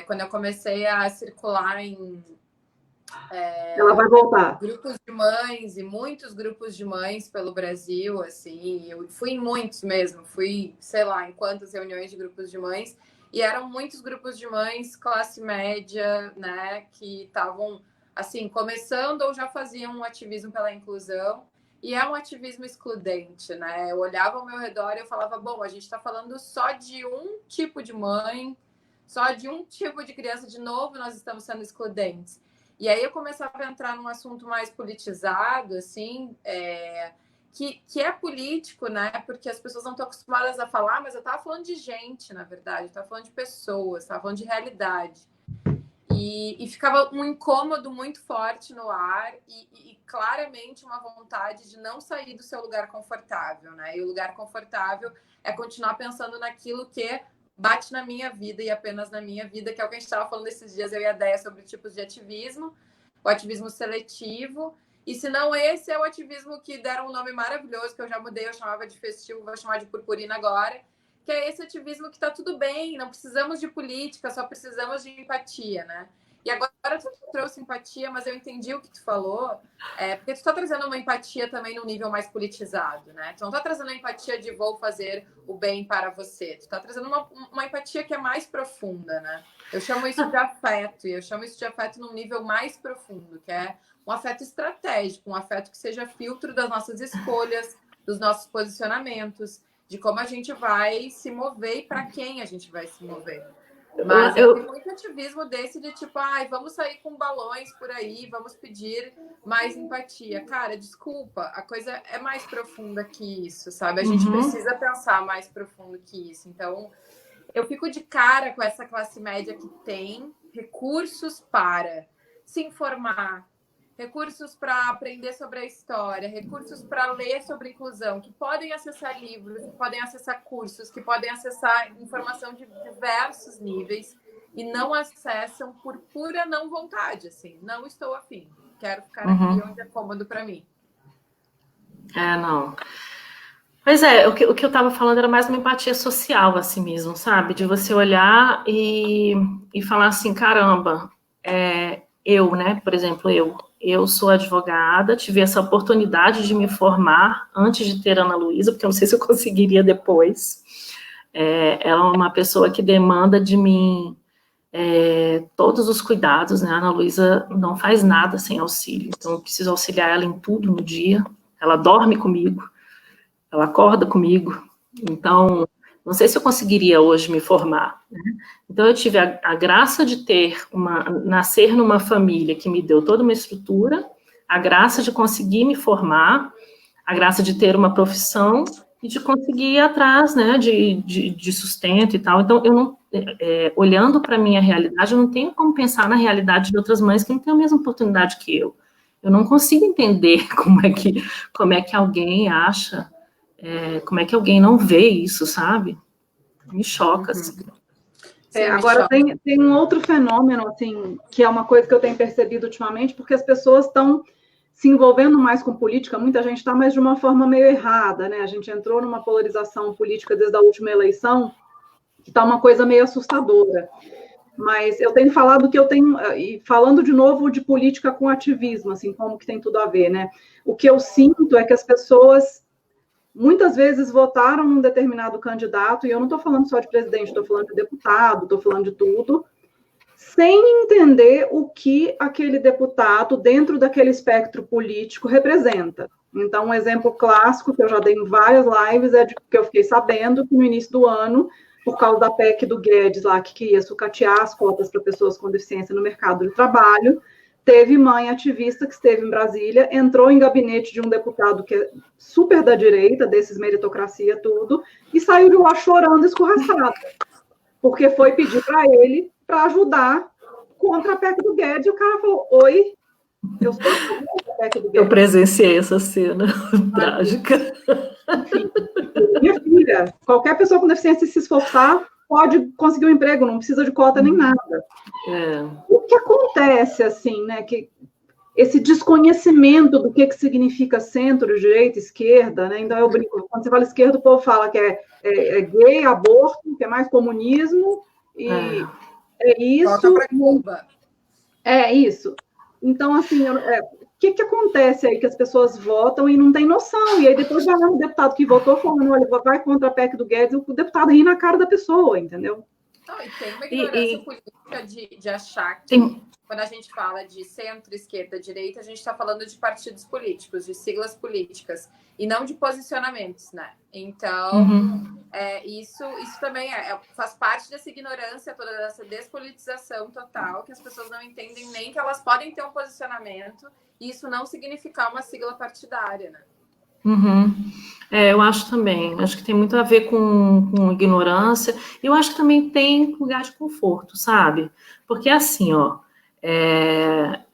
Quando eu comecei a circular em ela vai voltar. Grupos de mães, e muitos grupos de mães pelo Brasil, assim, eu fui em muitos mesmo, sei lá, em quantas reuniões de grupos de mães, e eram muitos grupos de mães, classe média, né, que estavam, assim, começando ou já faziam um ativismo pela inclusão, e é um ativismo excludente, né? Eu olhava ao meu redor e eu falava, bom, a gente está falando só de um tipo de mãe, só de um tipo de criança, de novo nós estamos sendo excludentes. E aí eu começava a entrar num assunto mais politizado, assim, que é político, né? Porque as pessoas não estão acostumadas a falar, mas eu estava falando de gente, na verdade, eu estava falando de pessoas, estava falando de realidade. E ficava um incômodo muito forte no ar e claramente uma vontade de não sair do seu lugar confortável, né? E o lugar confortável é continuar pensando naquilo que bate na minha vida e apenas na minha vida, que é o que a gente estava falando esses dias, eu e a Déia, sobre tipos de ativismo, o ativismo seletivo. E se não esse, é o ativismo que deram um nome maravilhoso, que eu já mudei, eu chamava de festivo, vou chamar de purpurina agora, que é esse ativismo que está tudo bem, não precisamos de política, só precisamos de empatia, né? E agora tu trouxe empatia, mas eu entendi o que tu falou, porque tu está trazendo uma empatia também num nível mais politizado, né? Tu não está trazendo a empatia de vou fazer o bem para você, tu está trazendo uma empatia que é mais profunda, né? Eu chamo isso de afeto, e eu chamo isso de afeto num nível mais profundo, que é um afeto estratégico, um afeto que seja filtro das nossas escolhas, dos nossos posicionamentos, de como a gente vai se mover e para quem a gente vai se mover. Mas tem muito ativismo desse de tipo, vamos sair com balões por aí, vamos pedir mais empatia. Cara, desculpa, a coisa é mais profunda que isso, sabe? A gente precisa pensar mais profundo que isso. Então, eu fico de cara com essa classe média que tem recursos para se informar, recursos para aprender sobre a história, recursos para ler sobre inclusão, que podem acessar livros, que podem acessar cursos, que podem acessar informação de diversos níveis e não acessam por pura não vontade, assim, não estou afim, quero ficar aqui onde é cômodo para mim. Não. Pois é, o que eu estava falando era mais uma empatia social, assim mesmo, sabe? De você olhar e falar assim, caramba, eu, né, por exemplo, eu sou advogada, tive essa oportunidade de me formar antes de ter Ana Luísa, porque eu não sei se eu conseguiria depois. Ela é uma pessoa que demanda de mim todos os cuidados, né? A Ana Luísa não faz nada sem auxílio, então eu preciso auxiliar ela em tudo no dia. Ela dorme comigo, ela acorda comigo, então não sei se eu conseguiria hoje me formar, né? Então eu tive a graça de nascer numa família que me deu toda uma estrutura, a graça de conseguir me formar, a graça de ter uma profissão e de conseguir ir atrás, né, de sustento e tal. Então eu não, olhando para a minha realidade, eu não tenho como pensar na realidade de outras mães que não têm a mesma oportunidade que eu. Eu não consigo entender como é que alguém acha, como é que alguém não vê isso, sabe? Me choca, assim. Agora, tem um outro fenômeno, assim, que é uma coisa que eu tenho percebido ultimamente, porque as pessoas estão se envolvendo mais com política, muita gente está, mas de uma forma meio errada, né? A gente entrou numa polarização política desde a última eleição, que está uma coisa meio assustadora. Mas eu tenho falado que eu tenho, e falando de novo de política com ativismo, assim, como que tem tudo a ver, né? O que eu sinto é que as pessoas muitas vezes votaram num determinado candidato, e eu não estou falando só de presidente, estou falando de deputado, estou falando de tudo, sem entender o que aquele deputado, dentro daquele espectro político, representa. Então, um exemplo clássico, que eu já dei em várias lives, é de que eu fiquei sabendo que no início do ano, por causa da PEC do Guedes lá, que queria sucatear as cotas para pessoas com deficiência no mercado de trabalho, teve mãe ativista que esteve em Brasília, entrou em gabinete de um deputado que é super da direita, desses meritocracia, tudo, e saiu de lá chorando, escorraçada, porque foi pedir para ele para ajudar contra a PEC do Guedes, e o cara falou, oi, eu sou a PEC do Guedes. Eu presenciei essa cena trágica. Enfim, minha filha, qualquer pessoa com deficiência se esforçar, pode conseguir um emprego, não precisa de cota nem nada. O que acontece, assim, né, que esse desconhecimento do que significa centro, direita, esquerda, né, então eu brinco, quando você fala esquerda, o povo fala que é gay, aborto, que é mais comunismo, e é isso. É isso. Então, assim, o que acontece aí que as pessoas votam e não tem noção? E aí depois vai lá um deputado que votou falando, olha, vai contra a PEC do Guedes, o deputado ri na cara da pessoa, entendeu? Não, e tem uma ignorância política de achar que quando a gente fala de centro, esquerda, direita, a gente está falando de partidos políticos, de siglas políticas, e não de posicionamentos, né? Então, isso também faz parte dessa ignorância, toda dessa despolitização total, que as pessoas não entendem nem que elas podem ter um posicionamento, e isso não significar uma sigla partidária, né? Eu acho também. Acho que tem muito a ver com ignorância. E eu acho que também tem lugar de conforto, sabe? Porque assim, ó,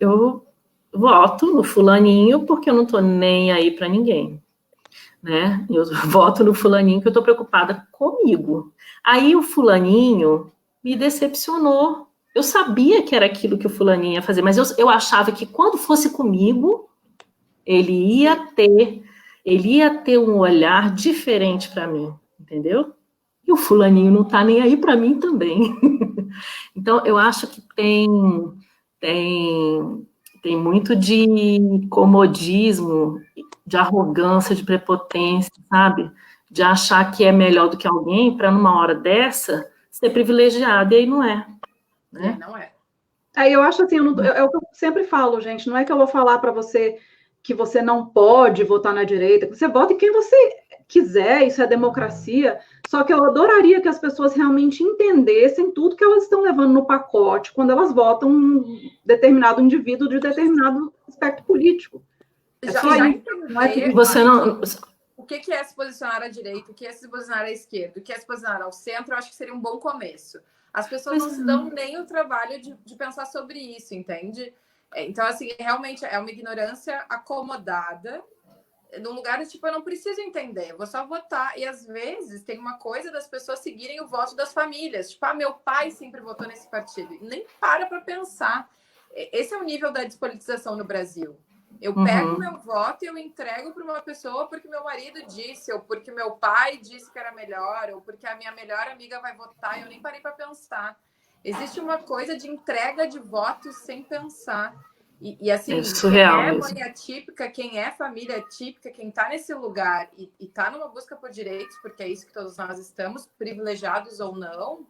eu voto no fulaninho porque eu não tô nem aí para ninguém, né? Eu voto no fulaninho porque eu tô preocupada comigo. Aí o fulaninho me decepcionou. Eu sabia que era aquilo que o fulaninho ia fazer, mas eu achava que quando fosse comigo, ele ia ter um olhar diferente para mim, entendeu? E o fulaninho não tá nem aí para mim também. Então, eu acho que tem muito de comodismo, de arrogância, de prepotência, sabe? De achar que é melhor do que alguém para, numa hora dessa, ser privilegiado, e aí não é. Né? Não é. Eu acho assim, é o que eu sempre falo, gente, não é que eu vou falar para você que você não pode votar na direita, você vota em quem você quiser, isso é democracia, só que eu adoraria que as pessoas realmente entendessem tudo que elas estão levando no pacote quando elas votam um determinado indivíduo de determinado aspecto político. O que é se posicionar à direita, o que é se posicionar à esquerda, o que é se posicionar ao centro, eu acho que seria um bom começo. As pessoas não se dão nem o trabalho de pensar sobre isso, entende? Então, assim, realmente é uma ignorância acomodada, num lugar de, tipo, eu não preciso entender, eu vou só votar. E, às vezes, tem uma coisa das pessoas seguirem o voto das famílias. Tipo, meu pai sempre votou nesse partido. E nem para pensar. Esse é o nível da despolitização no Brasil. Eu pego meu voto e eu entrego para uma pessoa porque meu marido disse, ou porque meu pai disse que era melhor, ou porque a minha melhor amiga vai votar, e eu nem parei para pensar. Existe uma coisa de entrega de votos sem pensar. E assim, quem é mãe atípica, quem é família atípica, quem está nesse lugar e está numa busca por direitos, porque é isso que todos nós estamos, privilegiados ou não,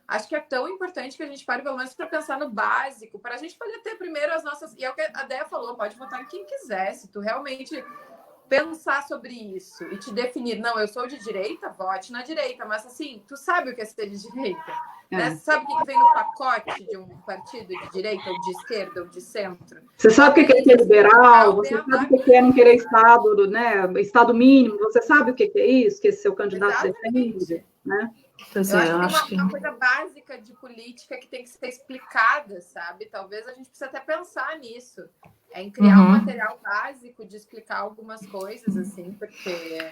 acho que é tão importante que a gente pare pelo menos para pensar no básico, para a gente poder ter primeiro as nossas... E é o que a Déia falou, pode votar em quem quiser, se tu realmente pensar sobre isso e te definir, não, eu sou de direita, vote na direita, mas assim, tu sabe o que é ser de direita? Né? Sabe o que vem no pacote de um partido de direita, ou de esquerda, ou de centro? Você sabe o que é ser liberal, você sabe o que é não querer Estado, né? Estado mínimo, você sabe o que é isso, que esse seu candidato defende, né? Eu acho que tem uma coisa básica de política que tem que ser explicada, sabe? Talvez a gente precise até pensar nisso. Em criar um material básico de explicar algumas coisas, assim, porque...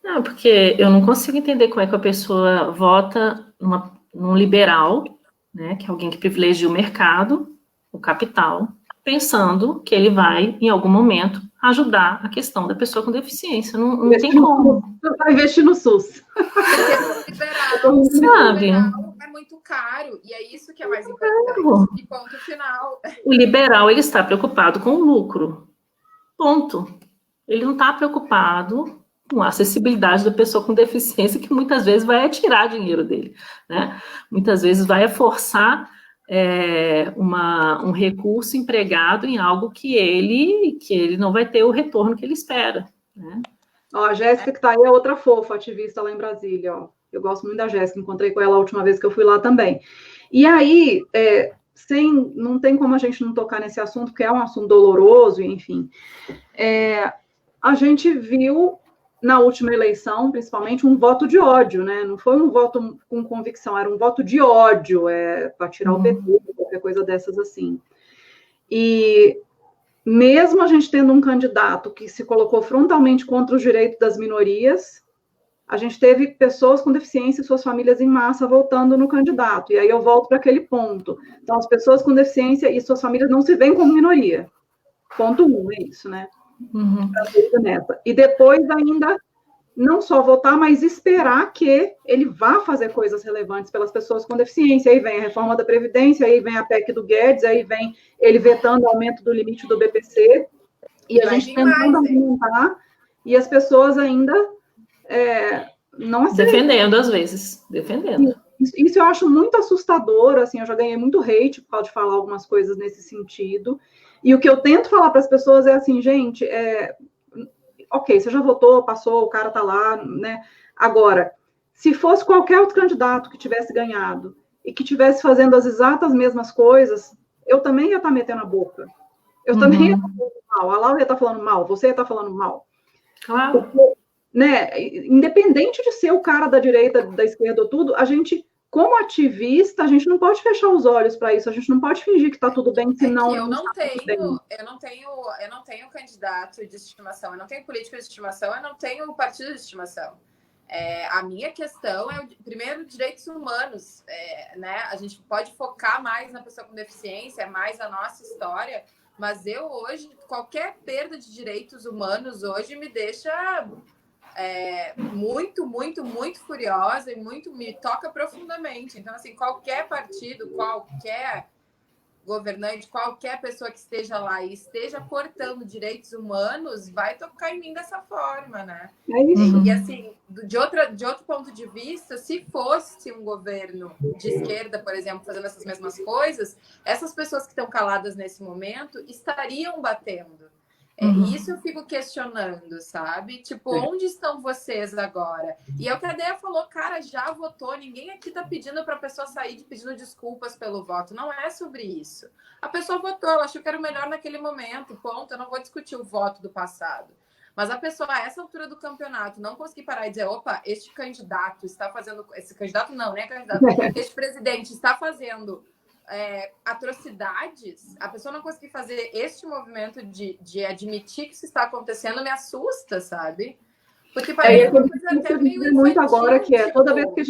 Não, porque eu não consigo entender como é que a pessoa vota num liberal, né, que é alguém que privilegia o mercado, o capital, pensando que ele vai, em algum momento, ajudar a questão da pessoa com deficiência. Não tem como. Vai investir no SUS. Sabe? É muito caro, e é isso que é mais importante. E ponto final. O liberal, ele está preocupado com o lucro. Ponto. Ele não está preocupado com a acessibilidade da pessoa com deficiência, que muitas vezes vai tirar dinheiro dele, né? Muitas vezes vai forçar um recurso empregado em algo que ele não vai ter o retorno que ele espera, né? Ó, a Jéssica, que está aí, é outra fofa, ativista lá em Brasília, ó. Eu gosto muito da Jéssica, encontrei com ela a última vez que eu fui lá também. E aí, não tem como a gente não tocar nesse assunto, porque é um assunto doloroso, enfim. A gente viu, na última eleição, principalmente, um voto de ódio, né? Não foi um voto com convicção, era um voto de ódio, para tirar o PT, qualquer coisa dessas assim. E mesmo a gente tendo um candidato que se colocou frontalmente contra os direitos das minorias, a gente teve pessoas com deficiência e suas famílias em massa votando no candidato. E aí eu volto para aquele ponto. Então, as pessoas com deficiência e suas famílias não se veem como minoria. Ponto 1, é isso, né? E depois ainda, não só votar, mas esperar que ele vá fazer coisas relevantes pelas pessoas com deficiência. Aí vem a reforma da Previdência, aí vem a PEC do Guedes, aí vem ele vetando o aumento do limite do BPC, e a gente tentando aumentar, e as pessoas ainda não aceitam. Defendendo, às vezes. Defendendo. Isso eu acho muito assustador, assim, eu já ganhei muito hate por causa de falar algumas coisas nesse sentido. E o que eu tento falar para as pessoas é assim, gente, ok, você já votou, passou, o cara tá lá, né? Agora, se fosse qualquer outro candidato que tivesse ganhado e que tivesse fazendo as exatas mesmas coisas, eu também ia estar metendo a boca. Eu também ia estar falando mal. A Laura ia estar falando mal, você ia estar falando mal. Claro. Porque, né, independente de ser o cara da direita, da esquerda ou tudo, a gente, como ativista, a gente não pode fechar os olhos para isso, a gente não pode fingir que está tudo bem, senão eu não tenho candidato de estimação, eu não tenho político de estimação, eu não tenho partido de estimação. A minha questão é, primeiro, direitos humanos, né? A gente pode focar mais na pessoa com deficiência, mais a nossa história, mas eu hoje, qualquer perda de direitos humanos hoje me deixa muito, muito, muito furiosa e me toca profundamente. Então, assim, qualquer partido, qualquer governante, qualquer pessoa que esteja lá e esteja cortando direitos humanos, vai tocar em mim dessa forma, né? É isso. E, assim, de outro ponto de vista, se fosse um governo de esquerda, por exemplo, fazendo essas mesmas coisas, essas pessoas que estão caladas nesse momento estariam batendo. Isso eu fico questionando, sabe? Tipo, onde estão vocês agora? E é o que a Deia falou, cara, já votou, ninguém aqui tá pedindo pra pessoa sair pedindo desculpas pelo voto. Não é sobre isso. A pessoa votou, ela achou que era o melhor naquele momento, ponto. Eu não vou discutir o voto do passado. Mas a pessoa, a essa altura do campeonato, não conseguir parar e dizer, opa, este candidato está fazendo... Esse candidato não, né, candidato? Este presidente está fazendo... atrocidades, a pessoa não conseguir fazer este movimento de admitir que isso está acontecendo me assusta, sabe? Porque parece uma coisa até meio infantil, muito agora, que é toda vez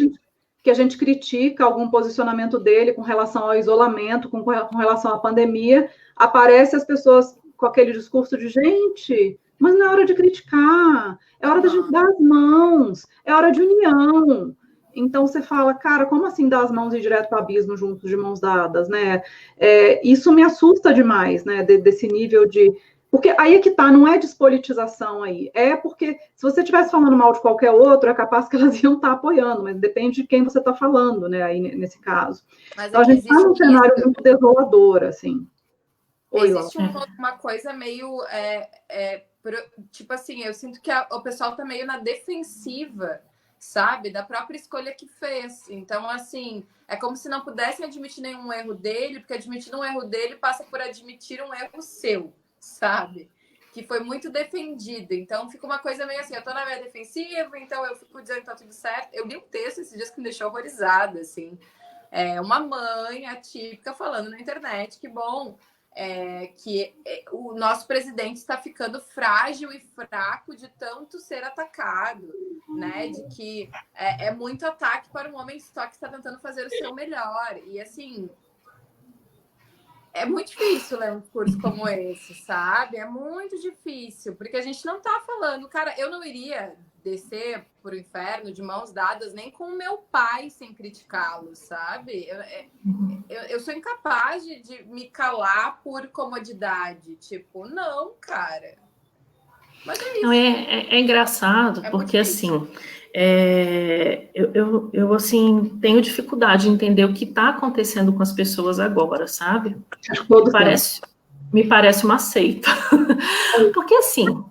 que a gente critica algum posicionamento dele com relação ao isolamento, com relação à pandemia, aparece as pessoas com aquele discurso de gente, mas não é hora de criticar, é hora da gente dar as mãos, é hora de união. Então, você fala, cara, como assim dar as mãos e ir direto para o abismo juntos, de mãos dadas, né? Isso me assusta demais, né? Desse nível de... Porque aí é que tá, não é despolitização aí. É porque, se você estivesse falando mal de qualquer outro, é capaz que elas iam estar apoiando, mas depende de quem você está falando, né? Aí, nesse caso. Mas então, a gente está num cenário muito desolador, assim. Existe uma coisa meio... tipo assim, eu sinto que o pessoal tá meio na defensiva, sabe? Da própria escolha que fez. Então, assim, é como se não pudessem admitir nenhum erro dele, porque admitir um erro dele passa por admitir um erro seu, sabe? Que foi muito defendido. Então, fica uma coisa meio assim, eu tô na minha defensiva, então eu fico dizendo que tá tudo certo. Eu li um texto esses dias que me deixou horrorizada, assim. Uma mãe atípica falando na internet que, bom... que o nosso presidente está ficando frágil e fraco de tanto ser atacado, né? De que é muito ataque para um homem só que está tentando fazer o seu melhor. E assim, É muito difícil ler um curso como esse, sabe? É muito difícil, porque a gente não tá falando, cara, eu não iria descer pro inferno de mãos dadas nem com o meu pai sem criticá-lo, sabe? Eu sou incapaz de me calar por comodidade, tipo, não, cara. Mas é isso. Não, é engraçado, porque assim, eu assim, tenho dificuldade de entender o que está acontecendo com as pessoas agora, sabe? Me parece uma seita. Porque assim,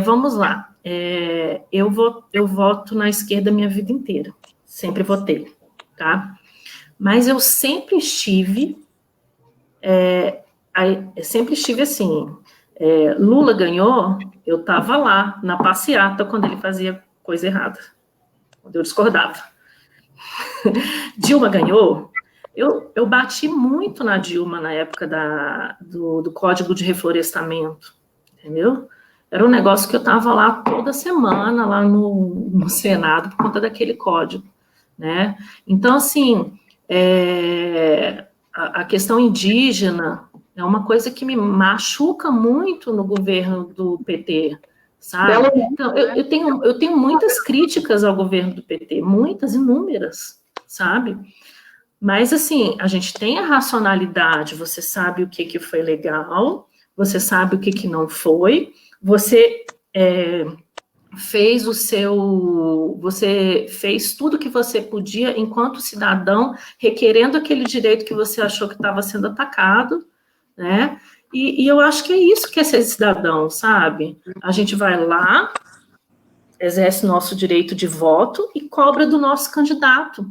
vamos lá, eu voto na esquerda minha vida inteira, sempre votei, tá? Mas eu sempre estive assim, Lula ganhou, eu estava lá na passeata quando ele fazia coisa errada, quando eu discordava. Dilma ganhou, eu bati muito na Dilma na época do Código de Reflorestamento, entendeu? Era um negócio que eu estava lá toda semana, lá no Senado, por conta daquele código, né? Então, assim, a questão indígena é uma coisa que me machuca muito no governo do PT, sabe? Então, eu tenho muitas críticas ao governo do PT, muitas, inúmeras, sabe? Mas, assim, a gente tem a racionalidade, você sabe o que foi legal, você sabe o que não foi, você você fez tudo que você podia enquanto cidadão, requerendo aquele direito que você achou que estava sendo atacado, né? E eu acho que é isso que é ser cidadão, sabe? A gente vai lá, exerce nosso direito de voto e cobra do nosso candidato.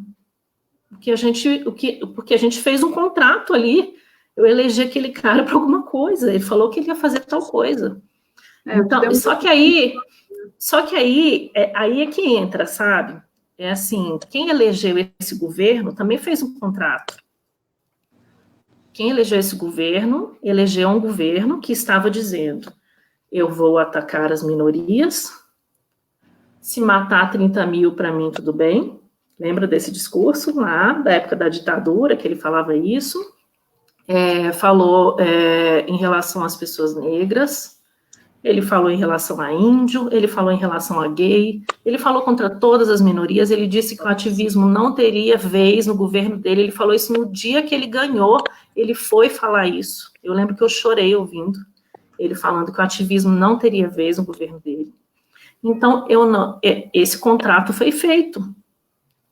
Porque a gente fez um contrato ali, eu elegi aquele cara para alguma coisa, ele falou que ele ia fazer tal coisa. Então, só que aí é que entra, sabe? É assim, quem elegeu esse governo também fez um contrato. Quem elegeu esse governo, elegeu um governo que estava dizendo, eu vou atacar as minorias, se matar 30 mil para mim, tudo bem. Lembra desse discurso lá, da época da ditadura, que ele falava isso? Falou em relação às pessoas negras, ele falou em relação a índio, ele falou em relação a gay, ele falou contra todas as minorias, ele disse que o ativismo não teria vez no governo dele, ele falou isso no dia que ele ganhou, ele foi falar isso. Eu lembro que eu chorei ouvindo ele falando que o ativismo não teria vez no governo dele. Então, esse contrato foi feito,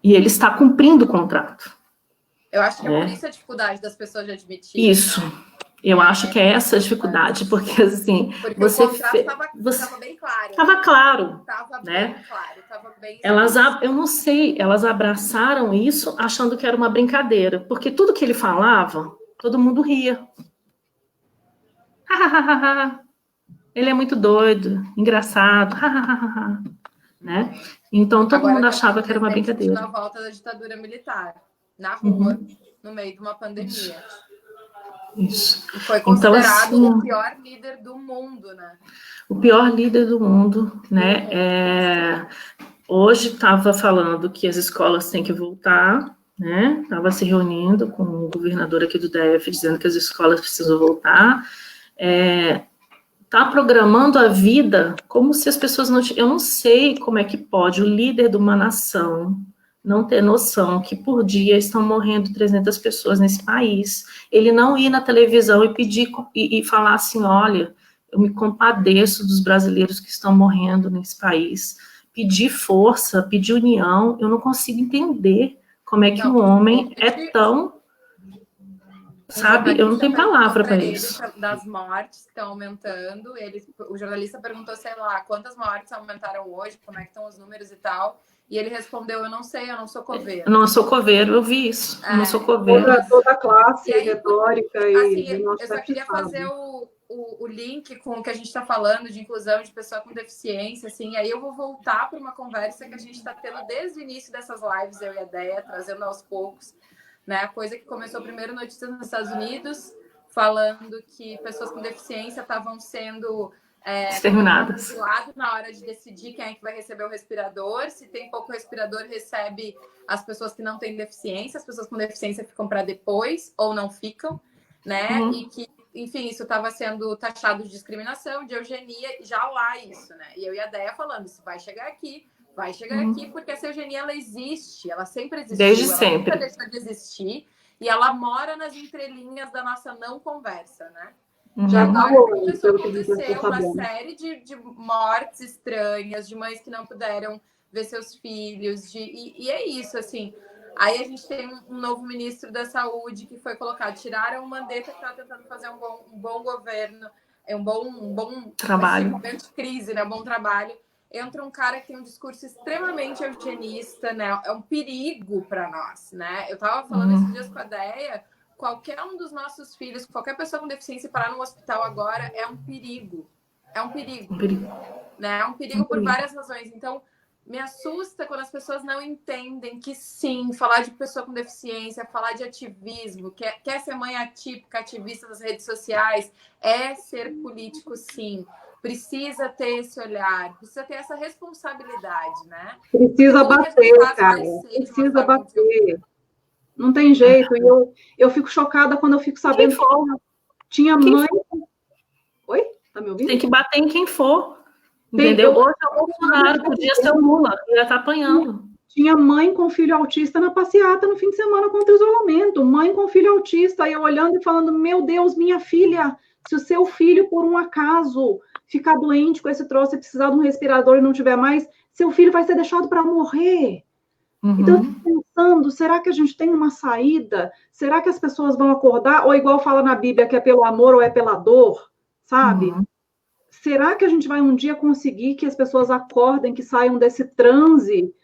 e ele está cumprindo o contrato. Eu acho que é por isso a dificuldade das pessoas de admitir. Isso. Eu acho que é essa a dificuldade, porque assim, porque o contrato estava bem claro. Estava claro. Estava né? bem claro, estava bem. Eu não sei, elas abraçaram isso achando que era uma brincadeira, porque tudo que ele falava, todo mundo ria. Ele é muito doido, engraçado, né? Então todo mundo achava que era uma brincadeira. Na volta da ditadura militar, na rua, no meio de uma pandemia. Isso. E foi considerado então, assim, o pior líder do mundo, né? O pior líder do mundo, né? Hoje estava falando que as escolas têm que voltar, né? Estava se reunindo com o governador aqui do DF, dizendo que as escolas precisam voltar. Está programando a vida como se as pessoas não... Eu não sei como é que pode o líder de uma nação não ter noção que por dia estão morrendo 300 pessoas nesse país. Ele não ir na televisão e pedir e falar assim, olha, eu me compadeço dos brasileiros que estão morrendo nesse país. Pedir força, pedir união, eu não consigo entender como é que um homem é tão... Sabe, eu não tenho palavra para isso. Das mortes que estão aumentando, o jornalista perguntou, sei lá, quantas mortes aumentaram hoje, como é que estão os números e tal, e ele respondeu, eu não sei, eu não sou coveiro. Eu não sou coveiro, eu vi isso, eu não sou coveiro. Toda a classe retórica assim, eu só queria fazer o link com o que a gente está falando de inclusão de pessoa com deficiência, assim, aí eu vou voltar para uma conversa que a gente está tendo desde o início dessas lives, eu e a Déia, trazendo aos poucos, né? A coisa que começou primeiro notícias nos Estados Unidos, falando que pessoas com deficiência estavam sendo exterminadas de lado na hora de decidir quem é que vai receber o respirador. Se tem pouco respirador, recebe as pessoas que não têm deficiência, as pessoas com deficiência ficam para depois ou não ficam. né? E que, enfim, isso estava sendo taxado de discriminação, de eugenia, já lá isso, né? E eu e a Déia falando, isso vai chegar aqui, porque essa eugenia, ela existe, ela sempre existiu. Desde ela sempre. Nunca deixou de existir, e ela mora nas entrelinhas da nossa não conversa, né? Já Agora começou a pelo que a gente acontecer tá uma sabendo. série de mortes estranhas, de mães que não puderam ver seus filhos, e é isso, assim. Aí a gente tem um novo ministro da Saúde que foi colocado, tiraram o Mandetta, que está tentando fazer um bom governo, um bom trabalho, momento de crise, né? Um bom trabalho. Entra um cara que tem um discurso extremamente eugenista, né? É um perigo para nós, né? Eu estava falando esses dias com a Déia, qualquer um dos nossos filhos, qualquer pessoa com deficiência parar no hospital agora é um perigo. É um perigo. Né? É um perigo por várias razões. Então, me assusta quando as pessoas não entendem que sim, falar de pessoa com deficiência, falar de ativismo, quer ser mãe atípica, ativista das redes sociais, é ser político, sim. Precisa ter esse olhar, precisa ter essa responsabilidade, né? Precisa bater, cara. Precisa bater. Não tem jeito. E eu fico chocada quando eu fico sabendo que tinha mãe... Oi? Tá me ouvindo? Tem que bater em quem for. Entendeu? Hoje é o Bolsonaro, podia ser o Lula, ele está apanhando. Tinha mãe com filho autista na passeata no fim de semana contra o isolamento. Mãe com filho autista, e eu olhando e falando, meu Deus, minha filha, se o seu filho, por um acaso, ficar doente com esse troço e precisar de um respirador e não tiver mais, seu filho vai ser deixado para morrer. Então, eu fico pensando, será que a gente tem uma saída? Será que as pessoas vão acordar? Ou igual fala na Bíblia, que é pelo amor ou é pela dor? Sabe? Será que a gente vai um dia conseguir que as pessoas acordem, que saiam desse transe?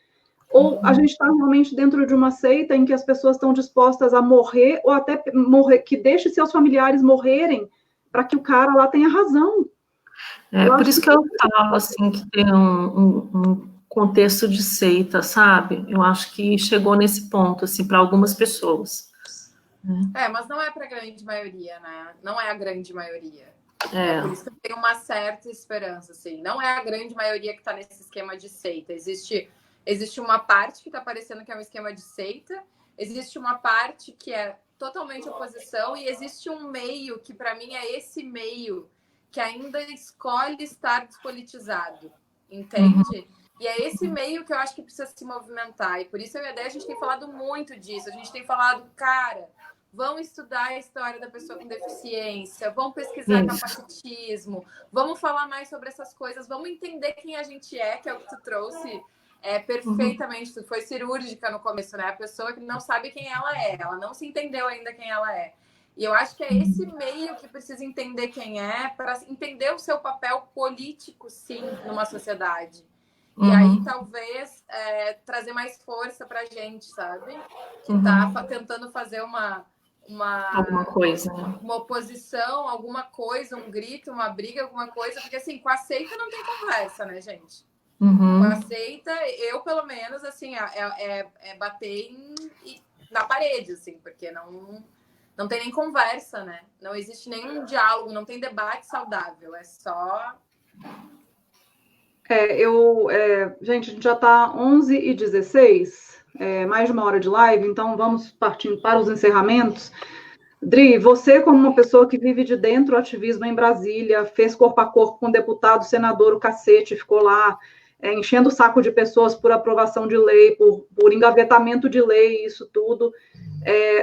Ou a gente está realmente dentro de uma seita em que as pessoas estão dispostas a morrer, ou até morrer, que deixe seus familiares morrerem, para que o cara lá tenha razão? Por isso que eu falo, assim, que tem um contexto de seita, sabe? Eu acho que chegou nesse ponto, assim, para algumas pessoas. Mas não é para a grande maioria, né? Não é a grande maioria. Por isso que eu tenho uma certa esperança, assim. Não é a grande maioria que está nesse esquema de seita. Existe uma parte que está parecendo que é um esquema de seita, existe uma parte que é totalmente oposição, e existe um meio que, para mim, é esse meio que ainda escolhe estar despolitizado, entende? E é esse meio que eu acho que precisa se movimentar. E por isso eu e a Déia, a gente tem falado muito disso. A gente tem falado, cara... Vão estudar a história da pessoa com deficiência, vão pesquisar capacitismo, vamos falar mais sobre essas coisas, vamos entender quem a gente é, que é o que tu trouxe perfeitamente. Tu foi cirúrgica no começo, né? A pessoa que não sabe quem ela não se entendeu ainda quem ela é. E eu acho que é esse meio que precisa entender quem é, para entender o seu papel político, sim, numa sociedade. E aí, talvez, trazer mais força pra gente, sabe? Que tá tentando fazer alguma coisa, né? Uma oposição, alguma coisa, um grito, uma briga, alguma coisa, porque assim, com a seita não tem conversa, né, gente? Com a seita, eu pelo menos, assim, bater na parede, assim, porque não tem nem conversa, né? Não existe nenhum diálogo, não tem debate saudável, é só... Gente, a gente já está 11h16, mais de uma hora de live, então vamos partindo para os encerramentos. Dri, você como uma pessoa que vive de dentro do ativismo em Brasília, fez corpo a corpo com deputado, senador, o cacete, ficou lá enchendo o saco de pessoas por aprovação de lei, por engavetamento de lei, isso tudo.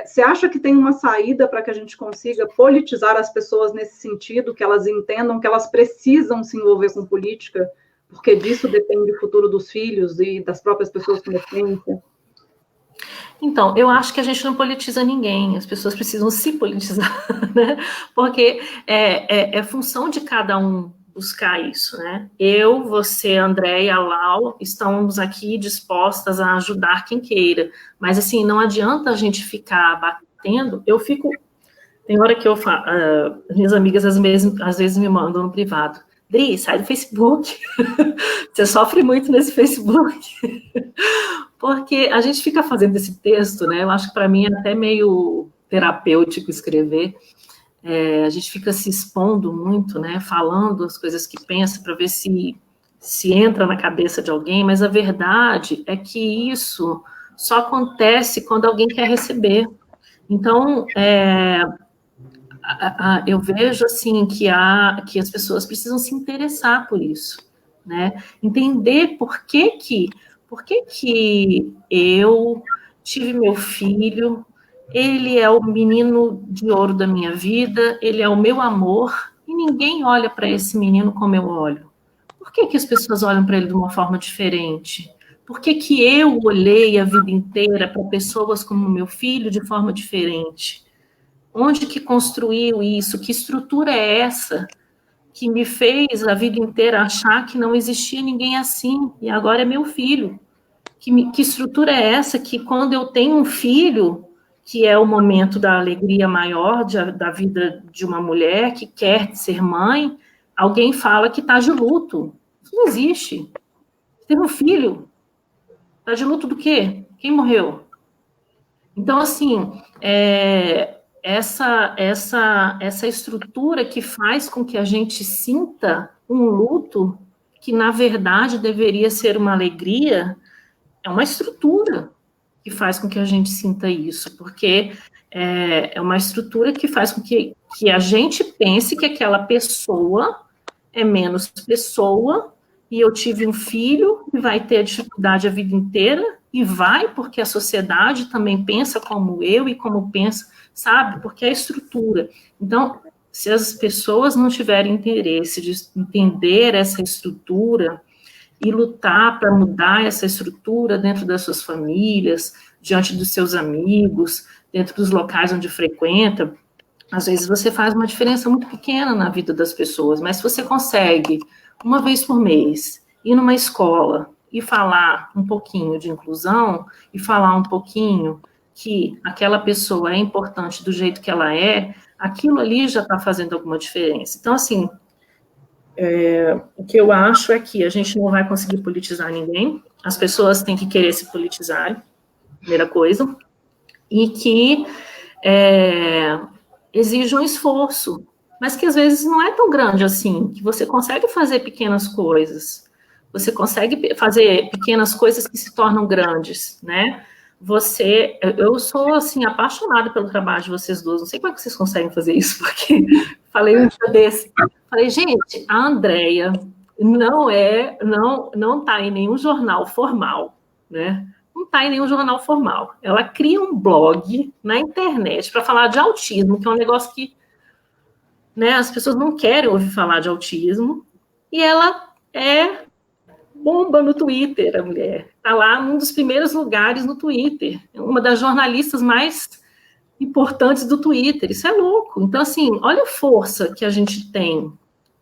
Você acha que tem uma saída para que a gente consiga politizar as pessoas nesse sentido, que elas entendam que elas precisam se envolver com política, porque disso depende o futuro dos filhos e das próprias pessoas com deficiência? Então, eu acho que a gente não politiza ninguém, as pessoas precisam se politizar, né? Porque é função de cada um buscar isso, né? Eu, você, Andréia, Lau, estamos aqui dispostas a ajudar quem queira, mas assim, não adianta a gente ficar batendo. Tem hora que eu falo, minhas amigas às vezes me mandam no privado, Dri, sai do Facebook, você sofre muito nesse Facebook, porque a gente fica fazendo esse texto, né? Eu acho que para mim é até meio terapêutico escrever. A gente fica se expondo muito, né? Falando as coisas que pensa para ver se entra na cabeça de alguém, mas a verdade é que isso só acontece quando alguém quer receber. Então, eu vejo assim que as pessoas precisam se interessar por isso, né? Entender por que eu tive meu filho, ele é o menino de ouro da minha vida, ele é o meu amor, e ninguém olha para esse menino como eu olho. Por que as pessoas olham para ele de uma forma diferente? Por que eu olhei a vida inteira para pessoas como meu filho de forma diferente? Onde que construiu isso? Que estrutura é essa que me fez a vida inteira achar que não existia ninguém assim, e agora é meu filho? Que estrutura é essa que quando eu tenho um filho, que é o momento da alegria maior da vida de uma mulher que quer ser mãe, alguém fala que está de luto? Isso não existe. Teve um filho, está de luto do quê? Quem morreu? Então, assim, essa estrutura que faz com que a gente sinta um luto, que na verdade deveria ser uma alegria, é uma estrutura que faz com que a gente sinta isso, porque é uma estrutura que faz com que a gente pense que aquela pessoa é menos pessoa, e eu tive um filho que vai ter dificuldade a vida inteira, e vai porque a sociedade também pensa como eu e como pensa, sabe? Porque é a estrutura. Então, se as pessoas não tiverem interesse de entender essa estrutura e lutar para mudar essa estrutura dentro das suas famílias, diante dos seus amigos, dentro dos locais onde frequenta, às vezes você faz uma diferença muito pequena na vida das pessoas, mas se você consegue, uma vez por mês, ir numa escola e falar um pouquinho de inclusão, e falar um pouquinho que aquela pessoa é importante do jeito que ela é, aquilo ali já está fazendo alguma diferença. Então, assim, o que eu acho é que a gente não vai conseguir politizar ninguém, as pessoas têm que querer se politizar, primeira coisa, e que exige um esforço, mas que às vezes não é tão grande assim, que você consegue fazer pequenas coisas, você consegue fazer pequenas coisas que se tornam grandes, né? Eu sou, assim, apaixonada pelo trabalho de vocês duas, não sei como é que vocês conseguem fazer isso, porque falei um dia desse, falei, gente, a Andréia não está em nenhum jornal formal, né? Não está em nenhum jornal formal. Ela cria um blog na internet para falar de autismo, que é um negócio que, né, as pessoas não querem ouvir falar de autismo, e ela bomba no Twitter, a mulher. Está lá num dos primeiros lugares no Twitter. É uma das jornalistas mais importantes do Twitter. Isso é louco. Então, assim, olha a força que a gente tem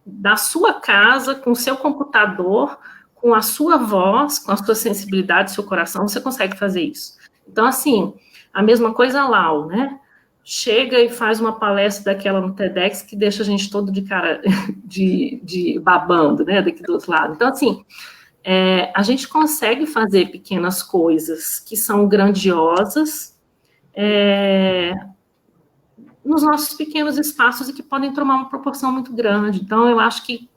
da sua casa, com o seu computador, com a sua voz, com a sua sensibilidade, seu coração, você consegue fazer isso. Então, assim, a mesma coisa a Lau, né? Chega e faz uma palestra daquela no TEDx que deixa a gente todo de cara de babando, né? Daqui do outro lado. Então, assim, a gente consegue fazer pequenas coisas que são grandiosas nos nossos pequenos espaços e que podem tomar uma proporção muito grande. Então, eu acho que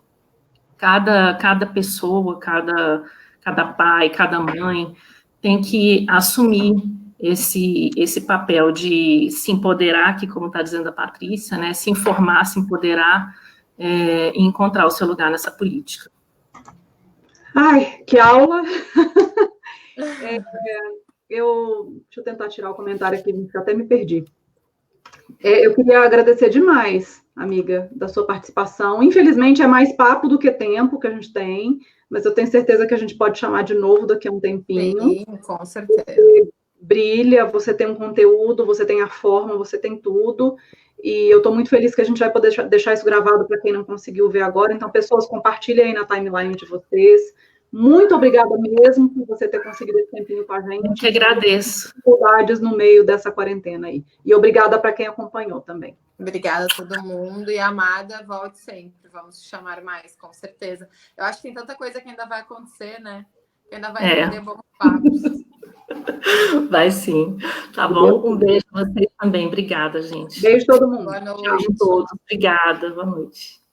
cada pessoa, cada pai, cada mãe tem que assumir esse papel de se empoderar, que, como está dizendo a Patrícia, né, se informar, se empoderar e encontrar o seu lugar nessa política. Ai, que aula! Deixa eu tentar tirar o comentário aqui, que eu até me perdi. Eu queria agradecer demais, amiga, da sua participação. Infelizmente, é mais papo do que tempo que a gente tem, mas eu tenho certeza que a gente pode chamar de novo daqui a um tempinho. Sim, com certeza. Você brilha, você tem um conteúdo, você tem a forma, você tem tudo. E eu estou muito feliz que a gente vai poder deixar isso gravado para quem não conseguiu ver agora. Então, pessoas, compartilhem aí na timeline de vocês. Muito obrigada mesmo por você ter conseguido esse tempinho com a gente. Eu que agradeço. Dificuldades no meio dessa quarentena aí. E obrigada para quem acompanhou também. Obrigada a todo mundo. E, Amada, volte sempre. Vamos te chamar mais, com certeza. Eu acho que tem tanta coisa que ainda vai acontecer, né? Que ainda vai render bons papos. Vai sim. Tá bom? Um beijo para vocês também. Obrigada, gente. Beijo todo mundo. Boa noite. Tchau a todos. Obrigada. Boa noite.